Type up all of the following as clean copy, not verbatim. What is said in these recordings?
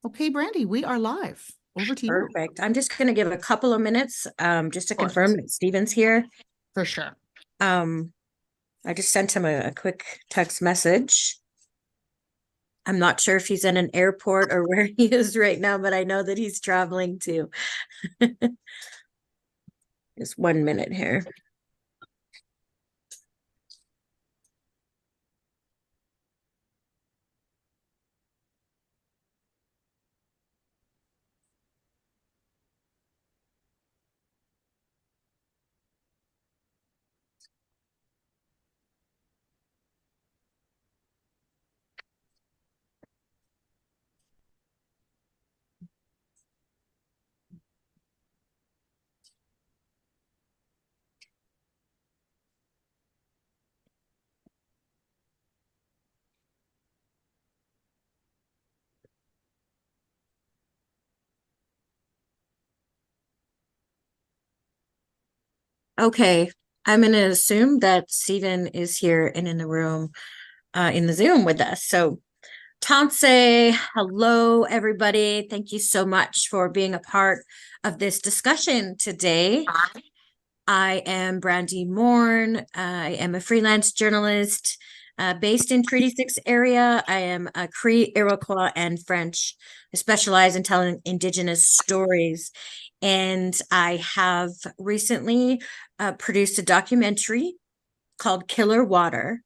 Okay, Brandi, we are live. Over to you. Perfect. I'm just going to give a couple of minutes just to Of course. confirm that Steven's here. For sure. I just sent him a quick text message. I'm not sure if he's in an airport or where he is right now, but I know that he's traveling too. Just 1 minute here. Okay, I'm going to assume that Steven is here and in the room, in the Zoom with us. So Tanse, hello, everybody. Thank you so much for being a part of this discussion today. I am Brandi Morin. I am a freelance journalist based in Treaty 6 area. I am a Cree, Iroquois, and French. I specialize in telling Indigenous stories. And I have recently produced a documentary called Killer Water.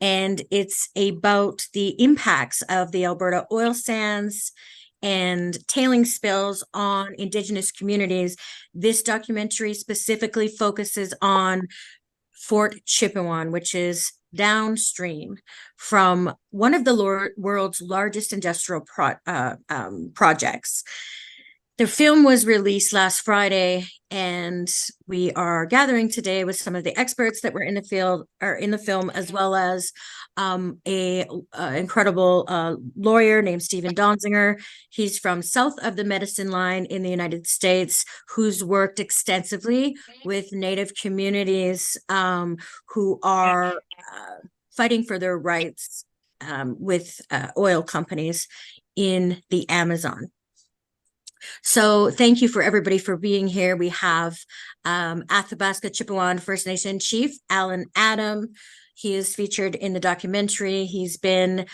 And it's about the impacts of the Alberta oil sands and tailing spills on Indigenous communities. This documentary specifically focuses on Fort Chipewyan, which is downstream from one of the world's largest industrial projects. The film was released last Friday, and we are gathering today with some of the experts that were in the field or in the film, as well as a incredible lawyer named Steven Donziger. He's from south of the Medicine Line in the United States, who's worked extensively with Native communities who are fighting for their rights with oil companies in the Amazon. So thank you for everybody for being here. We have Athabasca Chipewyan First Nation Chief Allan Adam. He is featured in the documentary. He's been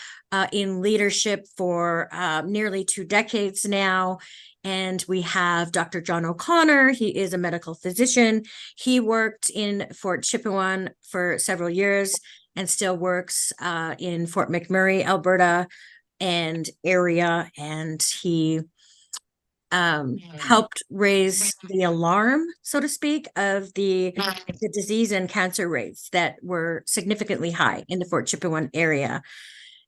in leadership for nearly 2 decades now. And we have Dr. John O'Connor. He is a medical physician. He worked in Fort Chipewyan for several years and still works in Fort McMurray, Alberta, and area. And he helped raise the alarm, so to speak, of the disease and cancer rates that were significantly high in the Fort Chipewyan area.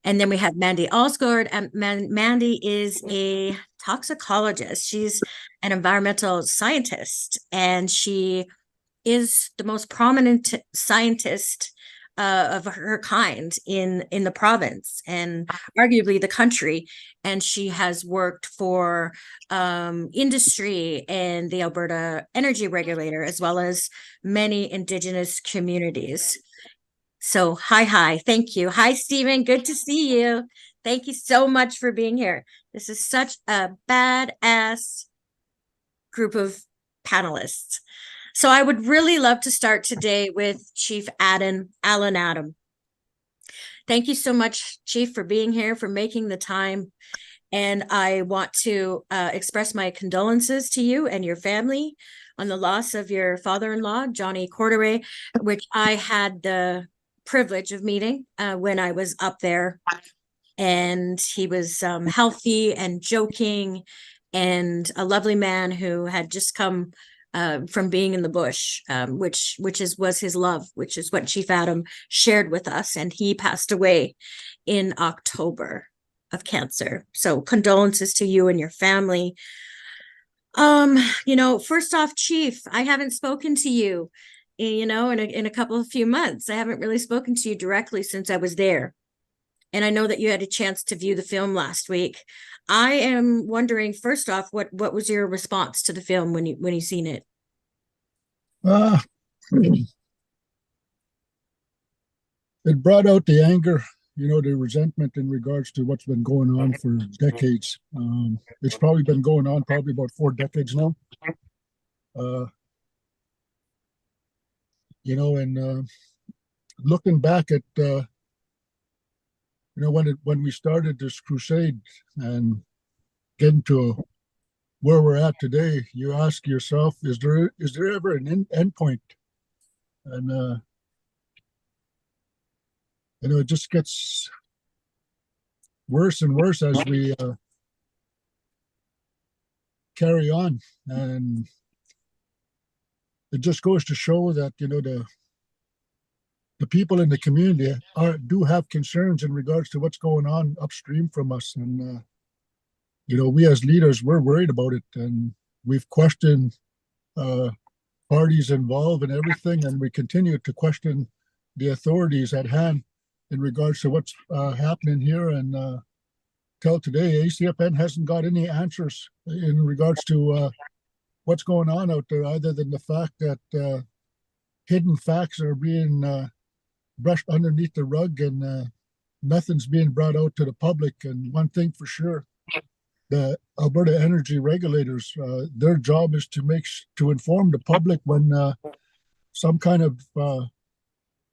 And then we have Mandy Olsgard, and Mandy is a toxicologist. She's an environmental scientist, and she is the most prominent scientist of her kind in the province and arguably the country. And she has worked for industry and the Alberta Energy Regulator, as well as many Indigenous communities. So hi, thank you. Hi, Steven, good to see you. Thank you so much for being here. This is such a badass group of panelists. So I would really love to start today with Chief Allan Adam. Thank you so much, Chief, for being here, for making the time. And I want to express my condolences to you and your family on the loss of your father-in-law, Johnny Corderay, which I had the privilege of meeting when I was up there. And he was healthy and joking and a lovely man who had just come from being in the bush, which was his love, which is what Chief Adam shared with us. And he passed away in October of cancer. So condolences to you and your family. First off, Chief, I haven't spoken to you, in a few months. I haven't really spoken to you directly since I was there. And I know that you had a chance to view the film last week. I am wondering, first off, what was your response to the film when you seen it? It brought out the anger the resentment in regards to what's been going on for decades. It's probably been going on probably about 4 decades now. And looking back at, when we started this crusade and getting to where we're at today, you ask yourself, is there ever an end point? And it just gets worse and worse as we carry on, and it just goes to show that the people in the community do have concerns in regards to what's going on upstream from us, and we as leaders, we're worried about it, and we've questioned parties involved and everything, and we continue to question the authorities at hand in regards to what's happening here. And till today, ACFN hasn't got any answers in regards to what's going on out there, other than the fact that hidden facts are being brushed underneath the rug, and nothing's being brought out to the public. And one thing for sure, the Alberta energy regulators, their job is to inform the public when some kind of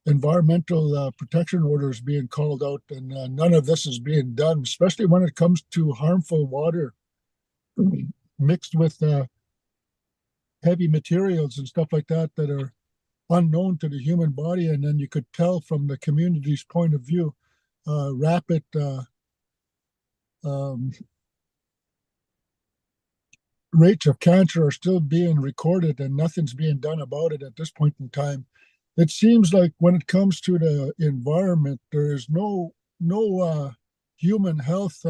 environmental protection order is being called out, and none of this is being done, especially when it comes to harmful water mixed with heavy materials and stuff like that are unknown to the human body. And then you could tell from the community's point of view, rapid rates of cancer are still being recorded, and nothing's being done about it at this point in time. It seems like when it comes to the environment, there is no human health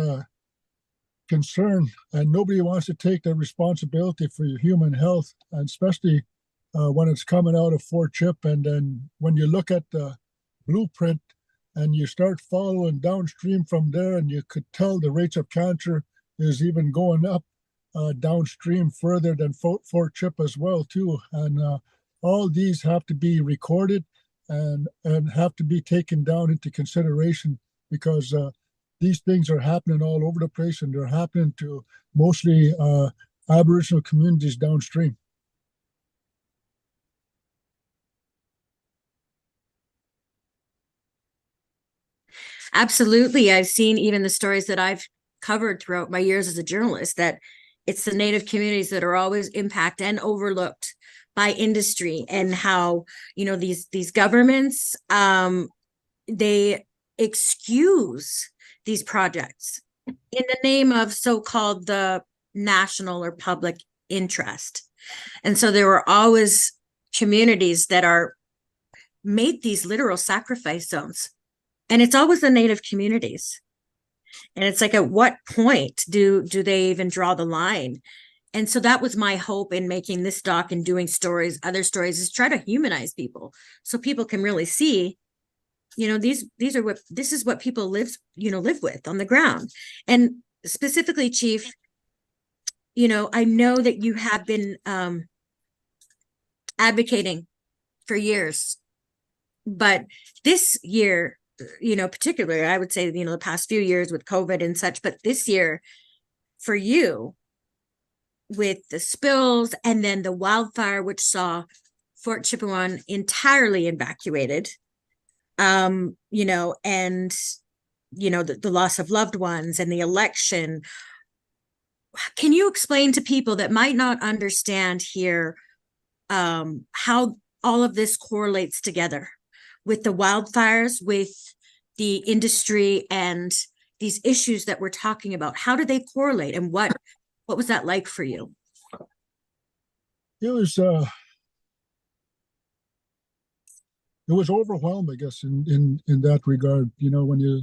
concern, and nobody wants to take the responsibility for your human health, and especially when it's coming out of Fort Chip. And then when you look at the blueprint and you start following downstream from there, and you could tell the rates of cancer is even going up downstream further than Fort Chip as well too. And all these have to be recorded and have to be taken down into consideration, because these things are happening all over the place, and they're happening to mostly Aboriginal communities downstream. Absolutely. I've seen even the stories that I've covered throughout my years as a journalist, that it's the Native communities that are always impacted and overlooked by industry, and how these governments they excuse these projects in the name of so-called the national or public interest. And so there were always communities that are made these literal sacrifice zones, and it's always the Native communities. And it's like, at what point do they even draw the line? And so that was my hope in making this doc and doing other stories, is try to humanize people, so people can really see, this is what people live with on the ground. And specifically, Chief, I know that you have been advocating for years, but this year, particularly, I would say, the past few years with COVID and such, but this year for you, with the spills and then the wildfire, which saw Fort Chipewyan entirely evacuated, and the loss of loved ones and the election. Can you explain to people that might not understand here how all of this correlates together with the wildfires, with the industry, and these issues that we're talking about? How do they correlate, and what was that like for you? It was overwhelmed, I guess, in that regard. When you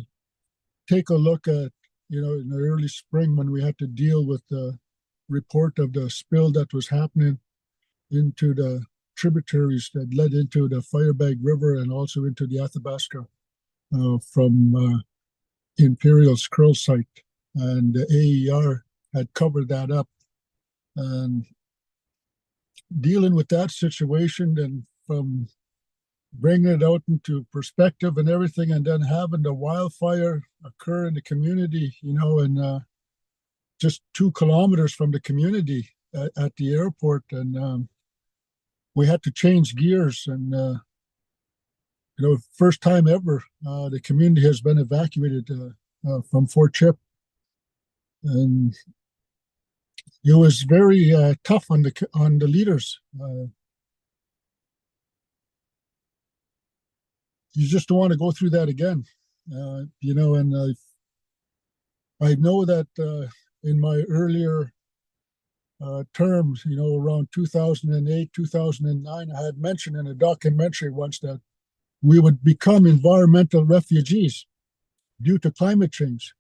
take a look at, in the early spring, when we had to deal with the report of the spill that was happening into the tributaries that led into the Firebag River and also into the Athabasca from Imperial's Curl site, and the AER had covered that up. And dealing with that situation, and from bringing it out into perspective and everything, and then having the wildfire occur in the community, and just 2 kilometers from the community at the airport. And we had to change gears. And, first time ever, the community has been evacuated from Fort Chip. And it was very tough on the leaders. You just don't want to go through that again, and I know that in my earlier terms, around 2008, 2009, I had mentioned in a documentary once that we would become environmental refugees due to climate change.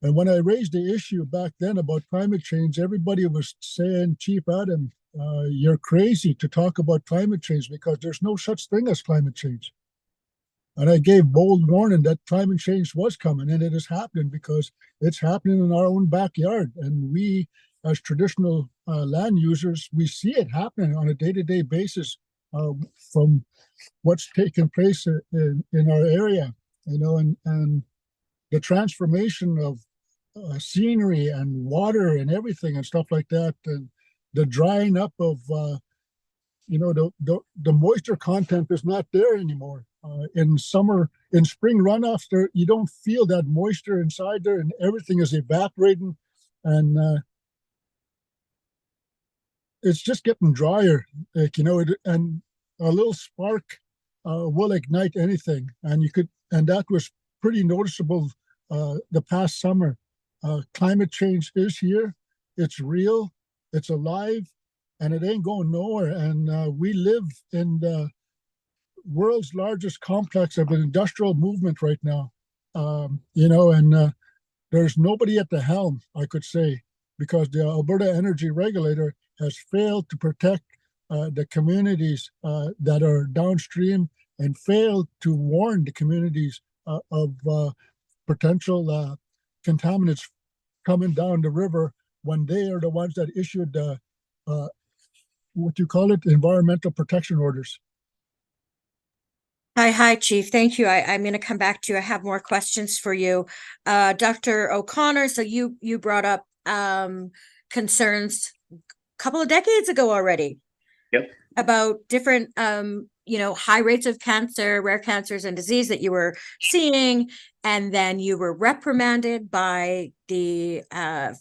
And when I raised the issue back then about climate change, everybody was saying, Chief Adam, you're crazy to talk about climate change because there's no such thing as climate change. And I gave bold warning that climate change was coming, and it is happening because it's happening in our own backyard. And we, as traditional land users, we see it happening on a day-to-day basis from what's taking place in our area, and the transformation of scenery and water and everything and stuff like that, and the drying up of, the moisture content is not there anymore. In spring runoffs, you don't feel that moisture inside there, and everything is evaporating, and it's just getting drier, and a little spark will ignite anything, and that was pretty noticeable the past summer. Climate change is here, it's real, it's alive, and it ain't going nowhere. And we live in the world's largest complex of an industrial movement right now, and there's nobody at the helm, I could say, because the Alberta Energy Regulator has failed to protect the communities that are downstream, and failed to warn the communities of potential contaminants coming down the river when they are the ones that issued environmental protection orders. Hi, Chief. Thank you. I'm going to come back to you. I have more questions for you. Dr. O'Connor, so you brought up concerns a couple of decades ago already. Yep. About different, high rates of cancer, rare cancers and disease that you were seeing. And then you were reprimanded by the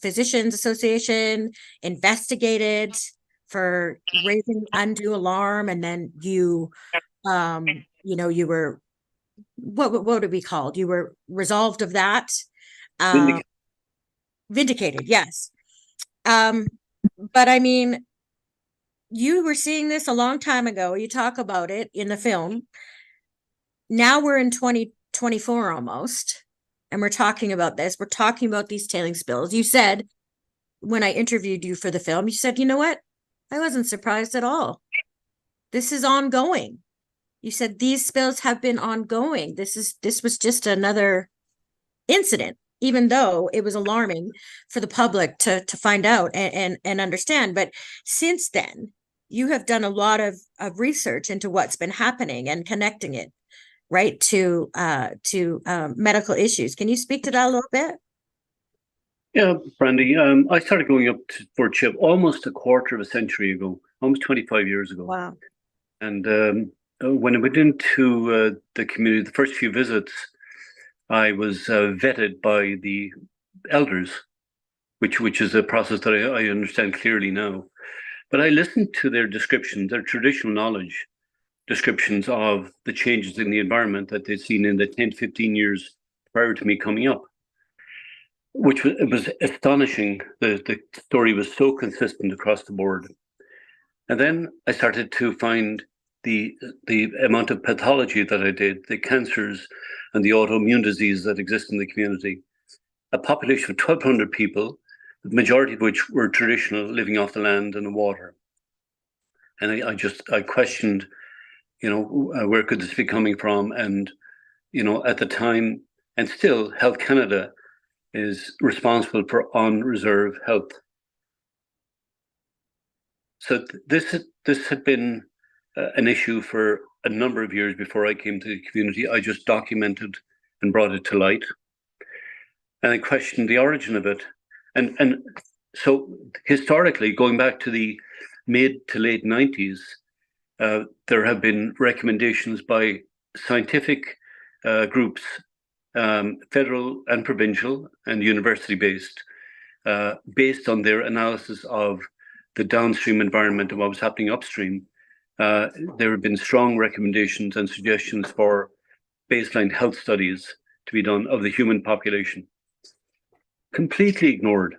Physicians Association, investigated for raising undue alarm. And then you were, what would it be called? You were resolved of that. Vindicated, yes. But I mean, you were seeing this a long time ago. You talk about it in the film. Now we're in 2024 almost, and we're talking about this. We're talking about these tailing spills. You said, when I interviewed you for the film, you said, you know what? I wasn't surprised at all. This is ongoing. You said these spills have been ongoing. This was just another incident, even though it was alarming for the public to find out and understand. But since then, you have done a lot of research into what's been happening and connecting it, right, to medical issues. Can you speak to that a little bit? Yeah, Brandi, I started going up to Fort Chip almost a quarter of a century ago, almost 25 years ago. Wow. And when I went into the community, the first few visits, I was vetted by the elders, which is a process that I understand clearly now. But I listened to their descriptions, their traditional knowledge descriptions of the changes in the environment that they'd seen in the 10 to 15 years prior to me coming up, which was astonishing. The story was so consistent across the board. And then I started to find the amount of pathology that I did, the cancers and the autoimmune diseases that exist in the community. A population of 1,200 people, the majority of which were traditional, living off the land and the water. And I questioned, where could this be coming from? And, at the time, and still, Health Canada is responsible for on-reserve health. So this had been an issue for a number of years before I came to the community. I just documented and brought it to light. And I questioned the origin of it. And so historically, going back to the mid to late 90s, there have been recommendations by scientific groups, federal and provincial and university-based, based on their analysis of the downstream environment and what was happening upstream. There have been strong recommendations and suggestions for baseline health studies to be done of the human population. Completely ignored.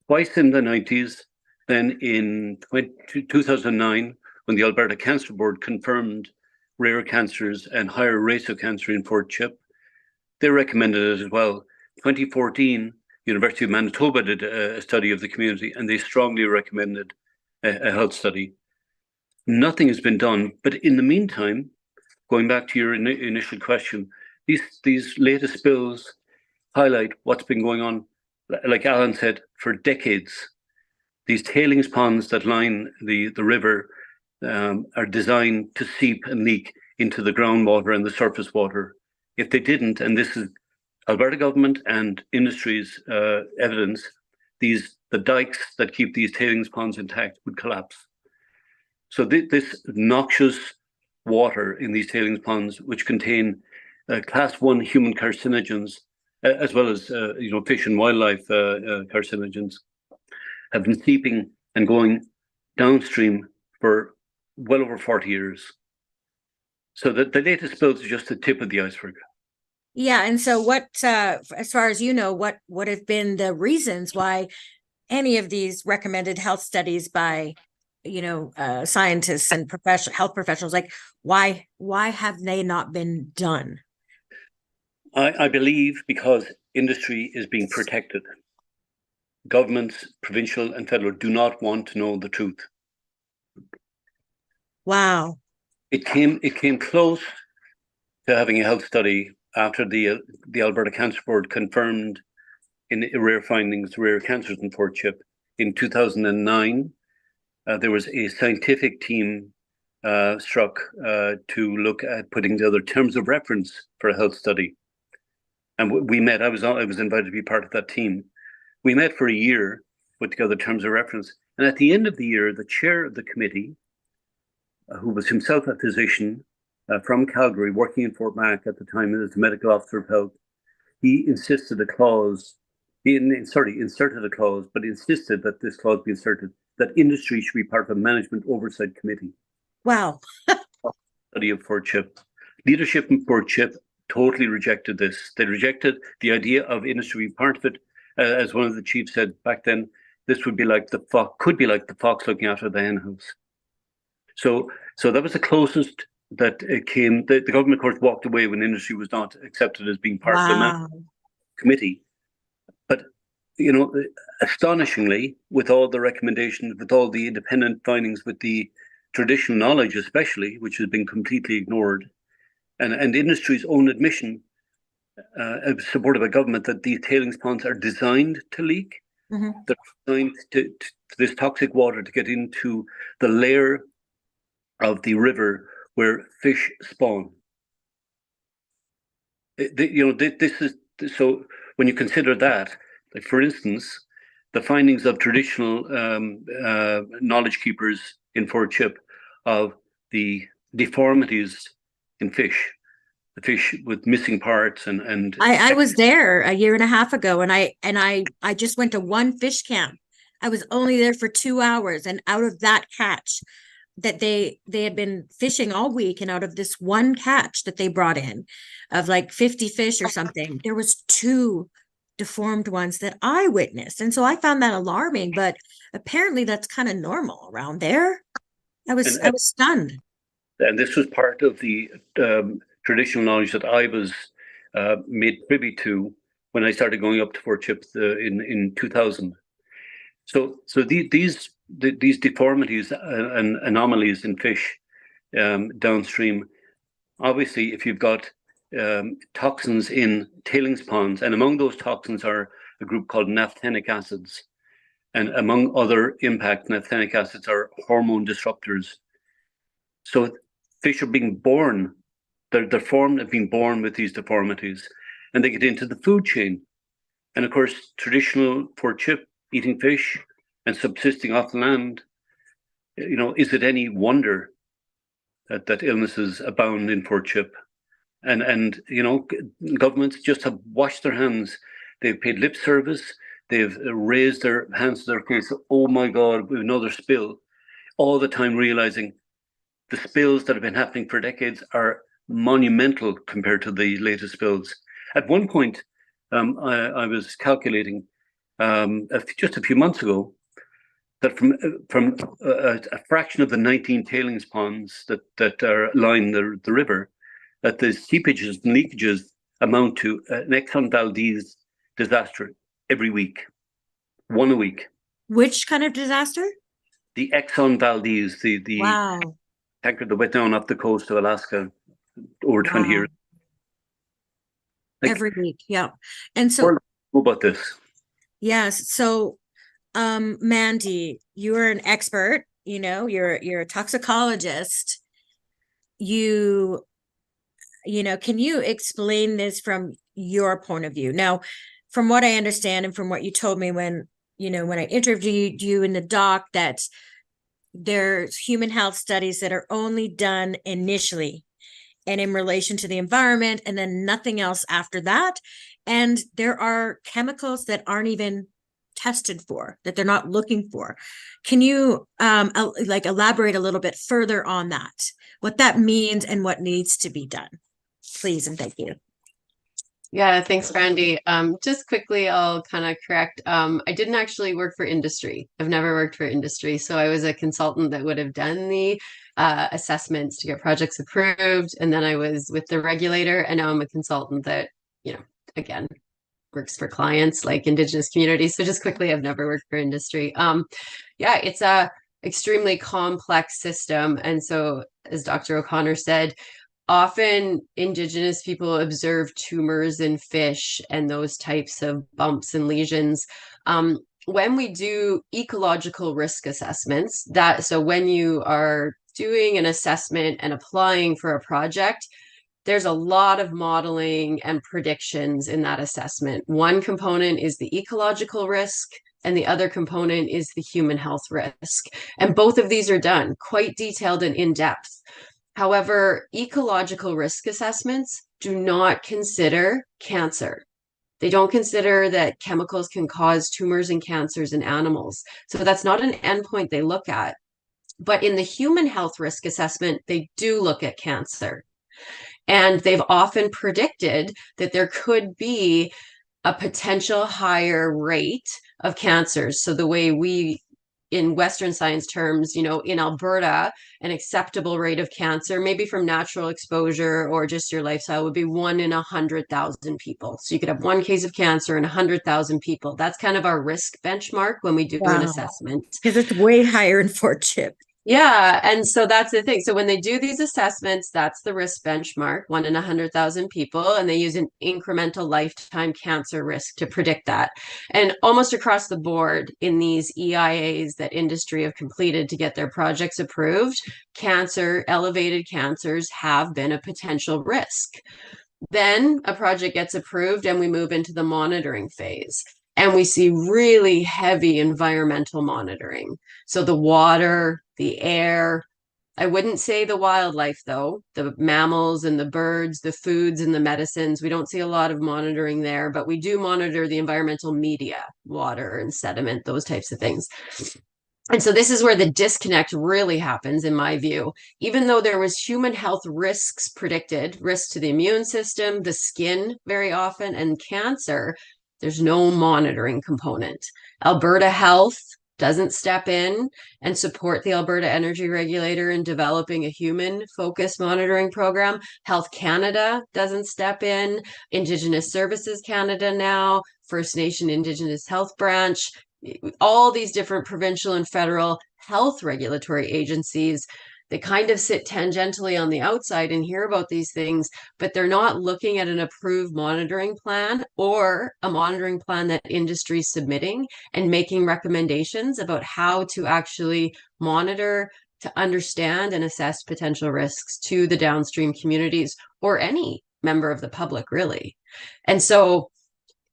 Twice in the 90s, then in 2009, when the Alberta Cancer Board confirmed rare cancers and higher rates of cancer in Fort Chip, they recommended it as well. 2014, University of Manitoba did a study of the community, and they strongly recommended a health study. Nothing has been done, but in the meantime, going back to your initial question, these latest spills highlight what's been going on, like Alan said, for decades. These tailings ponds that line the river are designed to seep and leak into the groundwater and the surface water. If they didn't, and this is Alberta government and industry's evidence, the dikes that keep these tailings ponds intact would collapse. So this noxious water in these tailings ponds, which contain class 1 human carcinogens, as well as fish and wildlife carcinogens, have been seeping and going downstream for well over 40 years. So the latest spills are just the tip of the iceberg. Yeah, and so what, as far as you know, what have been the reasons why any of these recommended health studies by, scientists and health professionals, like why have they not been done? I believe because industry is being protected. Governments, provincial and federal, do not want to know the truth. Wow. It came close to having a health study after the Alberta Cancer Board confirmed in rare findings, rare cancers in Fort Chip. In 2009, there was a scientific team struck to look at putting together terms of reference for a health study. And we met. I was invited to be part of that team. We met for a year, put together terms of reference. And at the end of the year, the chair of the committee, who was himself a physician from Calgary, working in Fort Mac at the time as the medical officer of health, he insisted a clause. He inserted a clause, but insisted that this clause be inserted, that industry should be part of a management oversight committee. Wow. Study of Fort Chip. Leadership in Fort Chip totally rejected this. They rejected the idea of industry being part of it. As one of the chiefs said back then, this would be like the fox, could be like the fox looking after the hen house. So that was the closest that it came. The government, of course, walked away when industry was not accepted as being part of the management committee. But astonishingly, with all the recommendations, with all the independent findings, with the traditional knowledge especially, which has been completely ignored, and industry's own admission, supported by government, that these tailings ponds are designed to leak. Mm-hmm. They're designed to this toxic water to get into the layer of the river where fish spawn. This is so. When you consider that, like for instance, the findings of traditional knowledge keepers in Fort Chip of the deformities in fish, the fish with missing parts and I was there a year and a half ago, and I just went to one fish camp. I was only there for 2 hours, and out of that catch that they had been fishing all week, and out of this one catch that they brought in of like 50 fish or something, there was 2 deformed ones that I witnessed. And so I found that alarming, but apparently that's kind of normal around there. I was stunned. And this was part of the traditional knowledge that I was made privy to when I started going up to Fort Chip in 2000. So these deformities and anomalies in fish downstream, obviously, if you've got toxins in tailings ponds, and among those toxins are a group called naphthenic acids, and among other impact, naphthenic acids are hormone disruptors. So fish are being born, they're formed and being born with these deformities, and they get into the food chain. And of course, traditional Fort Chip, eating fish and subsisting off the land, is it any wonder that illnesses abound in Fort Chip? And governments just have washed their hands. They've paid lip service. They've raised their hands to their face. Oh my God, we have another spill. All the time realizing the spills that have been happening for decades are monumental compared to the latest spills. At one point, I was calculating just a few months ago that from a fraction of the 19 tailings ponds that are line the river, that the seepages and leakages amount to an Exxon Valdez disaster every week, one a week. Which kind of disaster? The Exxon Valdez, the Wow. tanker that went down off the coast of Alaska over 20 years. Every week, yeah. And so, what about this? yes. So, Mandy, you are an expert. You're a toxicologist. Can you explain this from your point of view? Now, from what I understand and from what you told me when I interviewed you in the doc, that there's human health studies that are only done initially and in relation to the environment, and then nothing else after that. And there are chemicals that aren't even tested for, that they're not looking for. Can you elaborate a little bit further on that, what that means and what needs to be done, please? And thank you. Yeah, thanks, Brandi. Just quickly, I'll kind of correct. I didn't actually work for industry. I've never worked for industry. So I was a consultant that would have done the assessments to get projects approved. And then I was with the regulator, and now I'm a consultant that, again, works for clients like Indigenous communities. So just quickly, I've never worked for industry. It's a extremely complex system. And so, as Dr. O'Connor said, often Indigenous people observe tumors in fish and those types of bumps and lesions. When we do ecological risk assessments, so when you are doing an assessment and applying for a project, there's a lot of modeling and predictions in that assessment. One component is the ecological risk, and the other component is the human health risk. And both of these are done quite detailed and in depth. However, ecological risk assessments do not consider cancer. They don't consider that chemicals can cause tumors and cancers in animals. So that's not an endpoint they look at. But in the human health risk assessment, they do look at cancer. And they've often predicted that there could be a potential higher rate of cancers. So the way we, in Western science terms, in Alberta, an acceptable rate of cancer, maybe from natural exposure or just your lifestyle, would be 1 in 100,000 people. So you could have one case of cancer in 100,000 people. That's kind of our risk benchmark when we do an assessment. Because it's way higher in Fort Chip. Yeah. And so that's the thing. So when they do these assessments, that's the risk benchmark, 1 in 100,000 people, and they use an incremental lifetime cancer risk to predict that. And almost across the board in these EIAs that industry have completed to get their projects approved, elevated cancers have been a potential risk. Then a project gets approved and we move into the monitoring phase. And we see really heavy environmental monitoring. So the water, the air, I wouldn't say the wildlife though, the mammals and the birds, the foods and the medicines. We don't see a lot of monitoring there, but we do monitor the environmental media, water and sediment, those types of things. And so this is where the disconnect really happens, in my view. Even though there was human health risks predicted, risks to the immune system, the skin very often, and cancer, there's no monitoring component. Alberta Health doesn't step in and support the Alberta Energy Regulator in developing a human-focused monitoring program. Health Canada doesn't step in. Indigenous Services Canada now, First Nation Indigenous Health Branch, all these different provincial and federal health regulatory agencies, they kind of sit tangentially on the outside and hear about these things, but they're not looking at an approved monitoring plan or a monitoring plan that industry is submitting and making recommendations about how to actually monitor to understand and assess potential risks to the downstream communities or any member of the public, really. And so,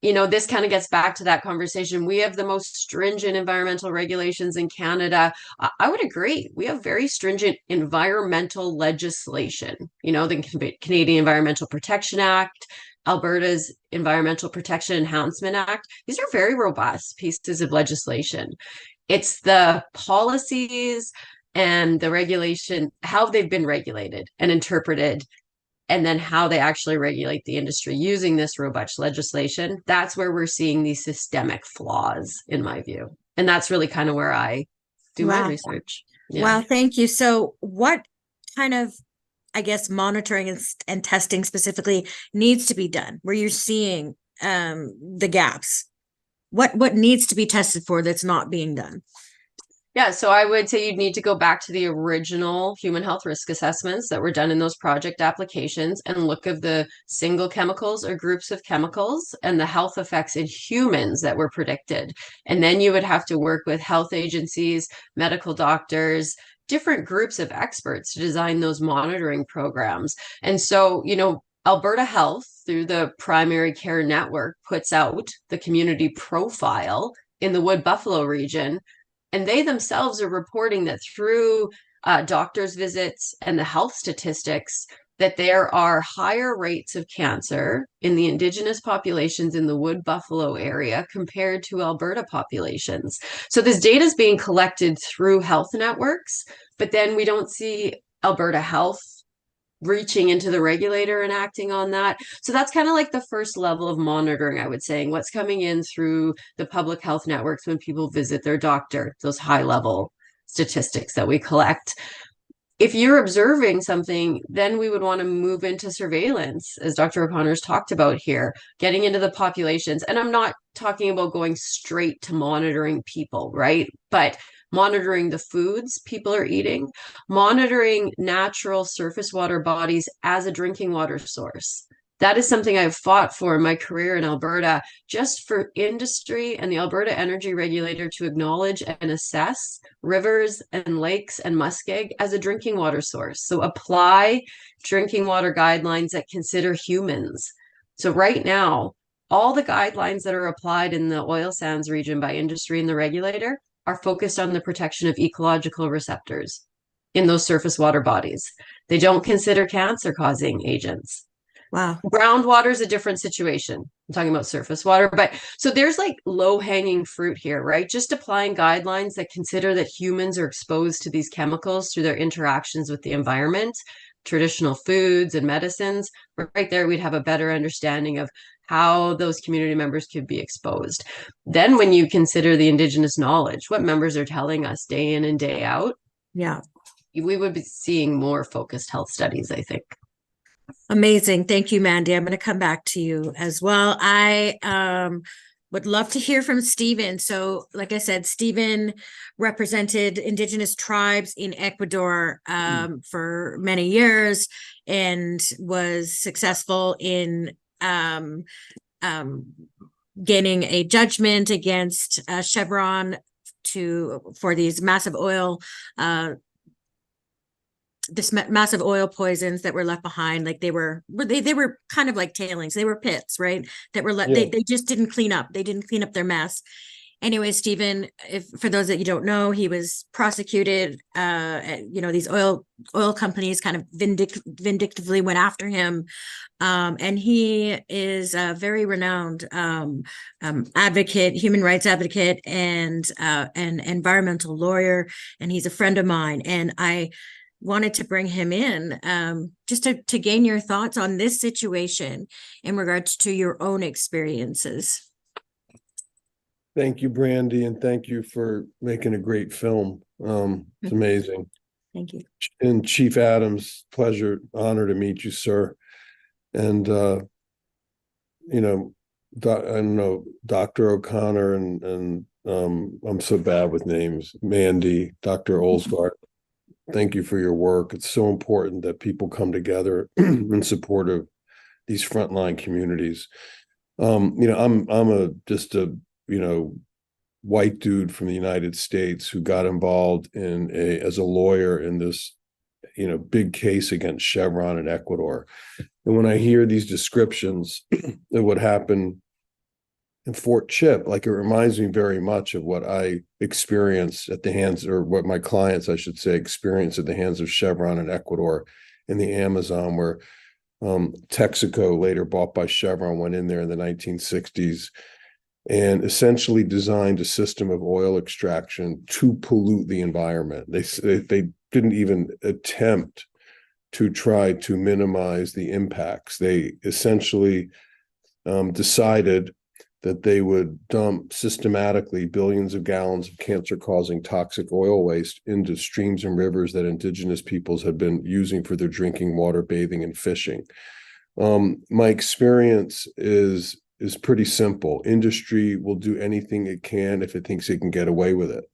this kind of gets back to that conversation. We have the most stringent environmental regulations in Canada. I would agree. We have very stringent environmental legislation. The Canadian Environmental Protection Act, Alberta's Environmental Protection Enhancement Act. These are very robust pieces of legislation. It's the policies and the regulation, how they've been regulated and interpreted, and then how they actually regulate the industry using this robust legislation. That's where we're seeing these systemic flaws, in my view. And that's really kind of where I do my research. Yeah. Wow, thank you. So what kind of, I guess, monitoring and testing specifically needs to be done where you're seeing the gaps? What needs to be tested for that's not being done? Yeah, so I would say you'd need to go back to the original human health risk assessments that were done in those project applications and look at the single chemicals or groups of chemicals and the health effects in humans that were predicted. And then you would have to work with health agencies, medical doctors, different groups of experts to design those monitoring programs. And so, Alberta Health, through the primary care network, puts out the community profile in the Wood Buffalo region. And they themselves are reporting that through doctors' visits and the health statistics, that there are higher rates of cancer in the Indigenous populations in the Wood Buffalo area compared to Alberta populations. So this data is being collected through health networks, but then we don't see Alberta Health reaching into the regulator and acting on that. So that's kind of like the first level of monitoring, I would say, what's coming in through the public health networks when people visit their doctor, those high level statistics that we collect. If you're observing something, then we would want to move into surveillance, as Dr. O'Connor's talked about here, getting into the populations. And I'm not talking about going straight to monitoring people, right? But monitoring the foods people are eating, monitoring natural surface water bodies as a drinking water source. That is something I've fought for in my career in Alberta, just for industry and the Alberta Energy Regulator to acknowledge and assess rivers and lakes and muskeg as a drinking water source. So apply drinking water guidelines that consider humans. So right now, all the guidelines that are applied in the oil sands region by industry and the regulator are focused on the protection of ecological receptors in those surface water bodies. They don't consider cancer-causing agents. Wow. Groundwater is a different situation. I'm talking about surface water. But so there's like low-hanging fruit here, right? Just applying guidelines that consider that humans are exposed to these chemicals through their interactions with the environment, traditional foods and medicines. Right there, we'd have a better understanding of how those community members could be exposed. Then when you consider the Indigenous knowledge, what members are telling us day in and day out, yeah, we would be seeing more focused health studies, I think. Amazing. Thank you, Mandy. I'm going to come back to you as well. I would love to hear from Steven. So like I said, Steven represented Indigenous tribes in Ecuador for many years and was successful in gaining a judgment against Chevron for these massive oil massive oil poisons that were left behind. Like they were kind of like tailings. They were pits, right? That were they just didn't clean up. They didn't clean up their mess. Anyway, Steven, for those that you don't know, he was prosecuted. These oil companies kind of vindictively went after him, and he is a very renowned advocate, human rights advocate, and an environmental lawyer. And he's a friend of mine. And I wanted to bring him in just to gain your thoughts on this situation in regards to your own experiences. Thank you, Brandi, and thank you for making a great film. It's amazing. Thank you. And Chief Adams, honor to meet you, sir. And I know Dr. O'Connor and I'm so bad with names. Mandy, Dr. Olsgard. Thank you for your work. It's so important that people come together in support of these frontline communities. I'm just a white dude from the United States who got involved as a lawyer in this, big case against Chevron in Ecuador. And when I hear these descriptions of what happened in Fort Chip, like, it reminds me very much of what I experienced at the hands, or what my clients, I should say, experienced at the hands of Chevron in Ecuador in the Amazon, where Texaco, later bought by Chevron, went in there in the 1960s and essentially designed a system of oil extraction to pollute the environment. They didn't even attempt to try to minimize the impacts. They essentially decided that they would dump systematically billions of gallons of cancer-causing toxic oil waste into streams and rivers that indigenous peoples had been using for their drinking water, bathing, and fishing. My experience is pretty simple. Industry will do anything it can if it thinks it can get away with it.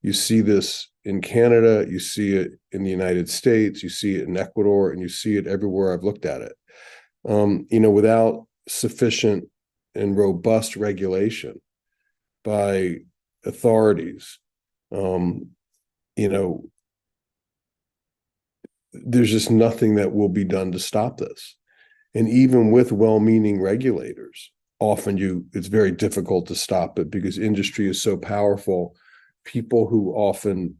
You see this in Canada, you see it in the United States, you see it in Ecuador, and you see it everywhere I've looked at it. Without sufficient and robust regulation by authorities, there's just nothing that will be done to stop this. And even with well-meaning regulators, often it's very difficult to stop it because industry is so powerful. People who often,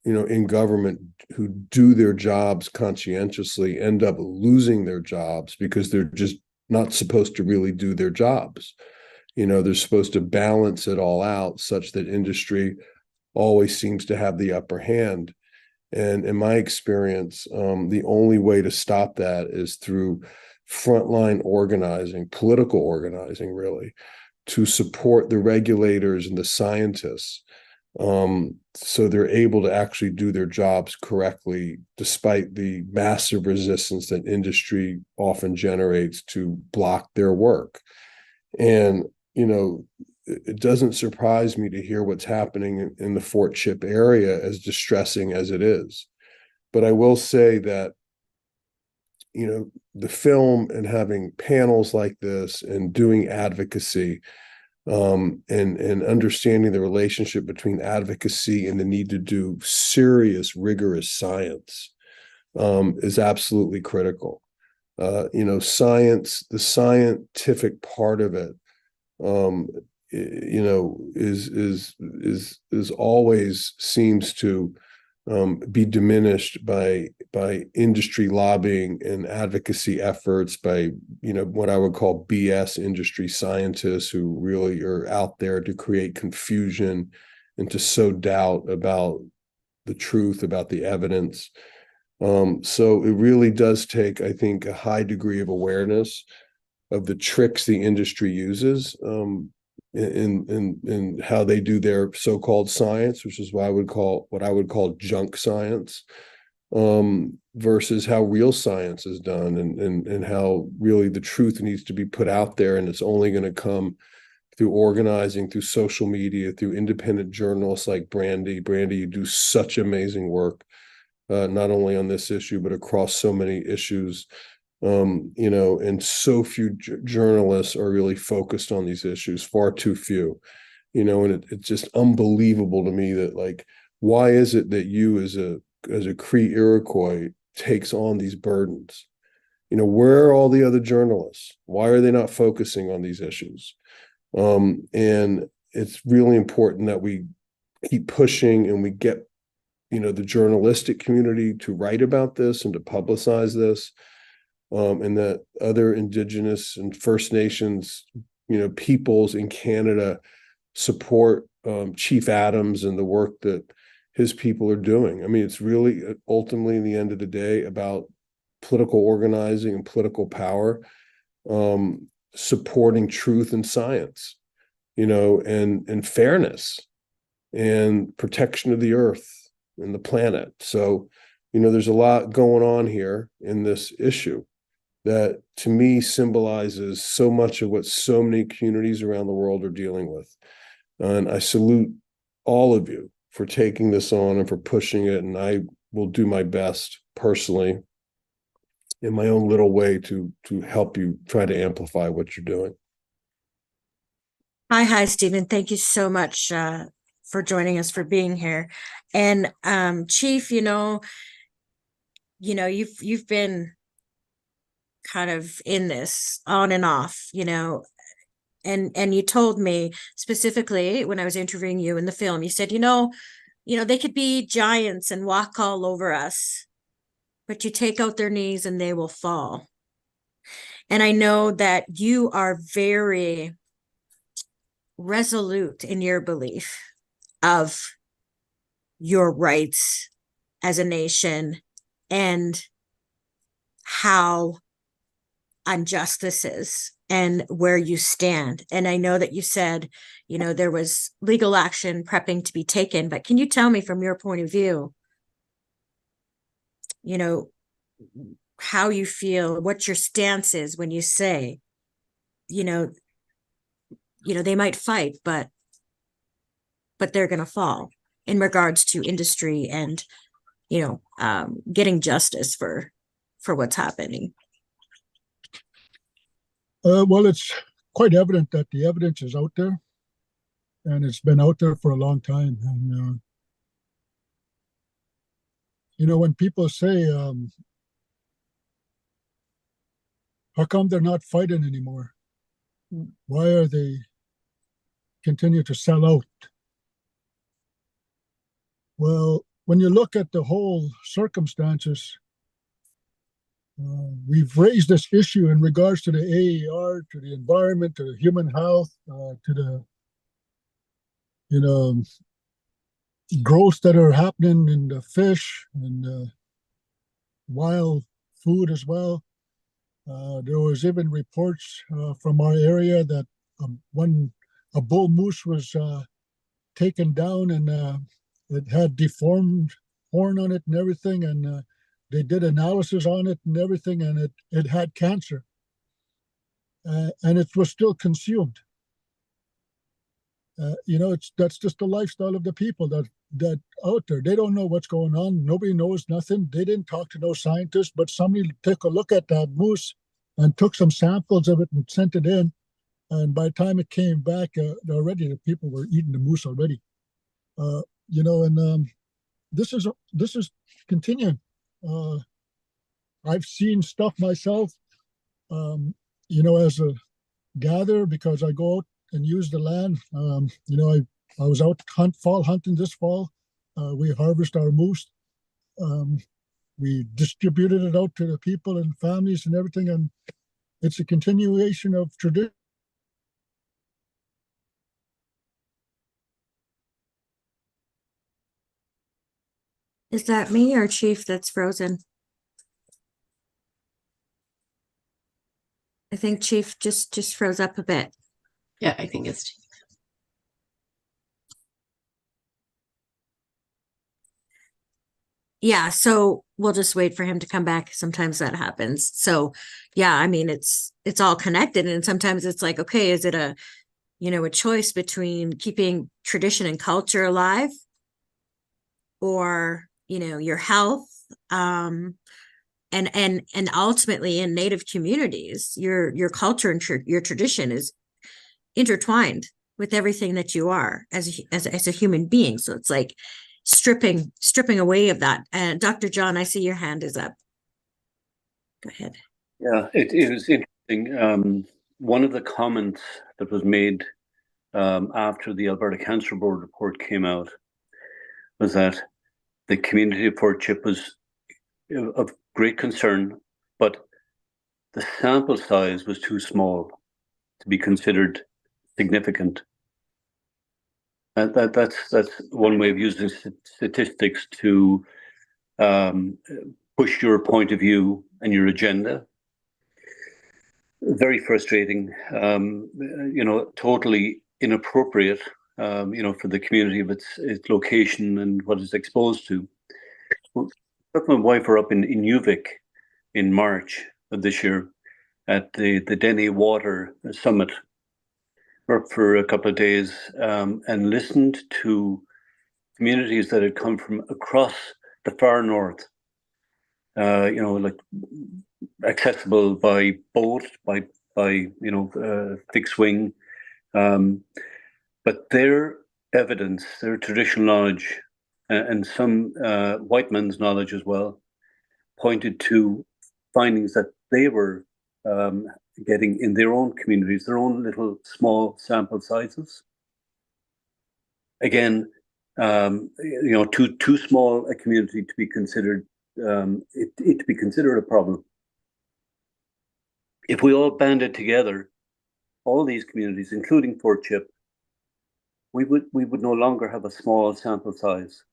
in government, who do their jobs conscientiously end up losing their jobs because they're just not supposed to really do their jobs. They're supposed to balance it all out such that industry always seems to have the upper hand. And in my experience, the only way to stop that is through frontline organizing, political organizing, really, to support the regulators and the scientists, so they're able to actually do their jobs correctly, despite the massive resistance that industry often generates to block their work. And, it doesn't surprise me to hear what's happening in the Fort Chip area, as distressing as it is. But I will say that, the film and having panels like this and doing advocacy, and understanding the relationship between advocacy and the need to do serious, rigorous science, is absolutely critical. Science, the scientific part of it, is always seems to be diminished by industry lobbying and advocacy efforts by what I would call BS industry scientists who really are out there to create confusion and to sow doubt about the truth, about the evidence. So it really does take, I think, a high degree of awareness of the tricks the industry uses in how they do their so-called science, which is what I would call junk science, versus how real science is done, and how really the truth needs to be put out there, and it's only going to come through organizing, through social media, through independent journalists like Brandi. Brandi, you do such amazing work, not only on this issue but across so many issues. And so few journalists are really focused on these issues, far too few, and it's just unbelievable to me that, like, why is it that you as a Cree Iroquois takes on these burdens? Where are all the other journalists? Why are they not focusing on these issues? And it's really important that we keep pushing and we get, the journalistic community to write about this and to publicize this. And that other Indigenous and First Nations, peoples in Canada support Chief Adams and the work that his people are doing. I mean, it's really ultimately, in the end of the day, about political organizing and political power, supporting truth and science, and fairness and protection of the earth and the planet. So, there's a lot going on here in this issue that, to me, symbolizes so much of what so many communities around the world are dealing with. And I salute all of you for taking this on and for pushing it. And I will do my best personally in my own little way to help you try to amplify what you're doing. Hi, Stephen. Thank you so much for joining us, for being here. And Chief, you've been kind of in this on and off, and you told me specifically when I was interviewing you in the film, you said, they could be giants and walk all over us, but you take out their knees and they will fall. And I know that you are very resolute in your belief of your rights as a nation and how unjust this is and where you stand. And I know that you said, there was legal action prepping to be taken, but can you tell me from your point of view, how you feel, what your stance is when you say, they might fight, but they're going to fall in regards to industry and, getting justice for what's happening? Well, it's quite evident that the evidence is out there, and it's been out there for a long time. And, when people say, how come they're not fighting anymore? Why are they continue to sell out? Well, when you look at the whole circumstances, we've raised this issue in regards to the AER, to the environment, to the human health, to the, growths that are happening in the fish and wild food as well. There was even reports from our area that when a bull moose was taken down and it had deformed horn on it and everything, and they did analysis on it and everything, and it had cancer, and it was still consumed. That's just the lifestyle of the people that out there. They don't know what's going on. Nobody knows nothing. They didn't talk to no scientists, but somebody took a look at that moose and took some samples of it and sent it in. And by the time it came back, already the people were eating the moose already. This is continuing. I've seen stuff myself, as a gatherer, because I go out and use the land. I was out fall hunting this fall. We harvest our moose. We distributed it out to the people and families and everything, and it's a continuation of tradition. Is that me or Chief that's frozen? I think Chief just froze up a bit. Yeah, I think it's. Yeah, so we'll just wait for him to come back. Sometimes that happens. So yeah, I mean, it's all connected, and sometimes it's like, okay, is it a choice between keeping tradition and culture alive or your health, and ultimately in Native communities, your culture and your tradition is intertwined with everything that you are as a human being. So it's like stripping away of that. And Dr. John, I see your hand is up. Go ahead. Yeah, it was interesting. One of the comments that was made after the Alberta Cancer Board report came out was that the community of Fort Chip was of great concern, but the sample size was too small to be considered significant. That's one way of using statistics to push your point of view and your agenda. Very frustrating, totally inappropriate, for the community of its location and what it's exposed to. My wife were up in Nuvik in March of this year at the Denny Water Summit. We're up for a couple of days and listened to communities that had come from across the far north, like accessible by boat, by fixed wing, But their evidence, their traditional knowledge, and some white man's knowledge as well, pointed to findings that they were getting in their own communities, their own little small sample sizes. Again, too small a community to be considered it to be considered a problem. If we all banded together, all these communities, including Fort Chip, we would no longer have a small sample size.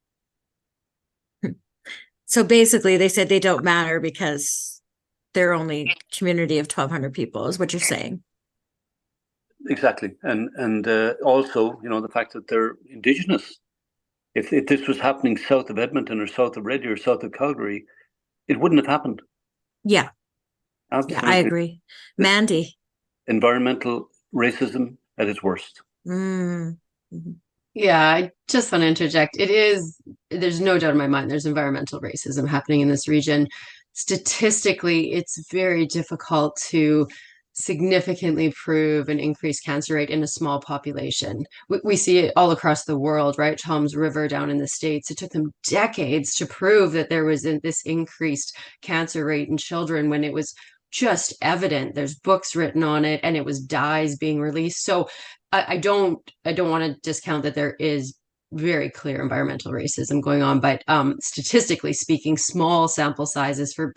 So basically, they said they don't matter because they're only community of 1,200 people, is what you're saying. Exactly, and also, the fact that they're Indigenous. If this was happening south of Edmonton or south of Red Deer or south of Calgary, it wouldn't have happened. Yeah. Absolutely. Yeah, I agree. Mandy. Environmental racism at its worst. Mm-hmm. Yeah, I just want to interject. There's no doubt in my mind there's environmental racism happening in this region. Statistically, it's very difficult to significantly prove an increased cancer rate in a small population. We see it all across the world, right? Tom's River down in the States. It took them decades to prove that there was this increased cancer rate in children when it was just evident. There's books written on it, and it was dyes being released. So I don't want to discount that there is very clear environmental racism going on, but statistically speaking, small sample sizes for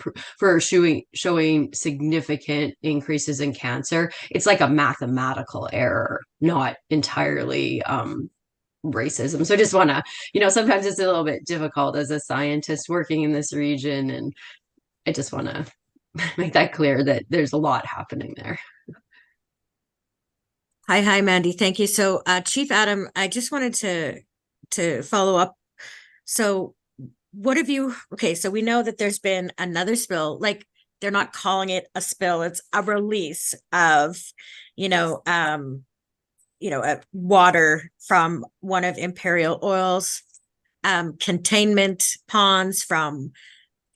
showing significant increases in cancer, it's like a mathematical error, not entirely racism. So I just want to, sometimes it's a little bit difficult as a scientist working in this region, and I just want to make that clear that there's a lot happening there. Hi, Mandy. Thank you. So, Chief Adam, I just wanted to follow up. So so we know that there's been another spill, like they're not calling it a spill, it's a release of, water from one of Imperial Oil's containment ponds from,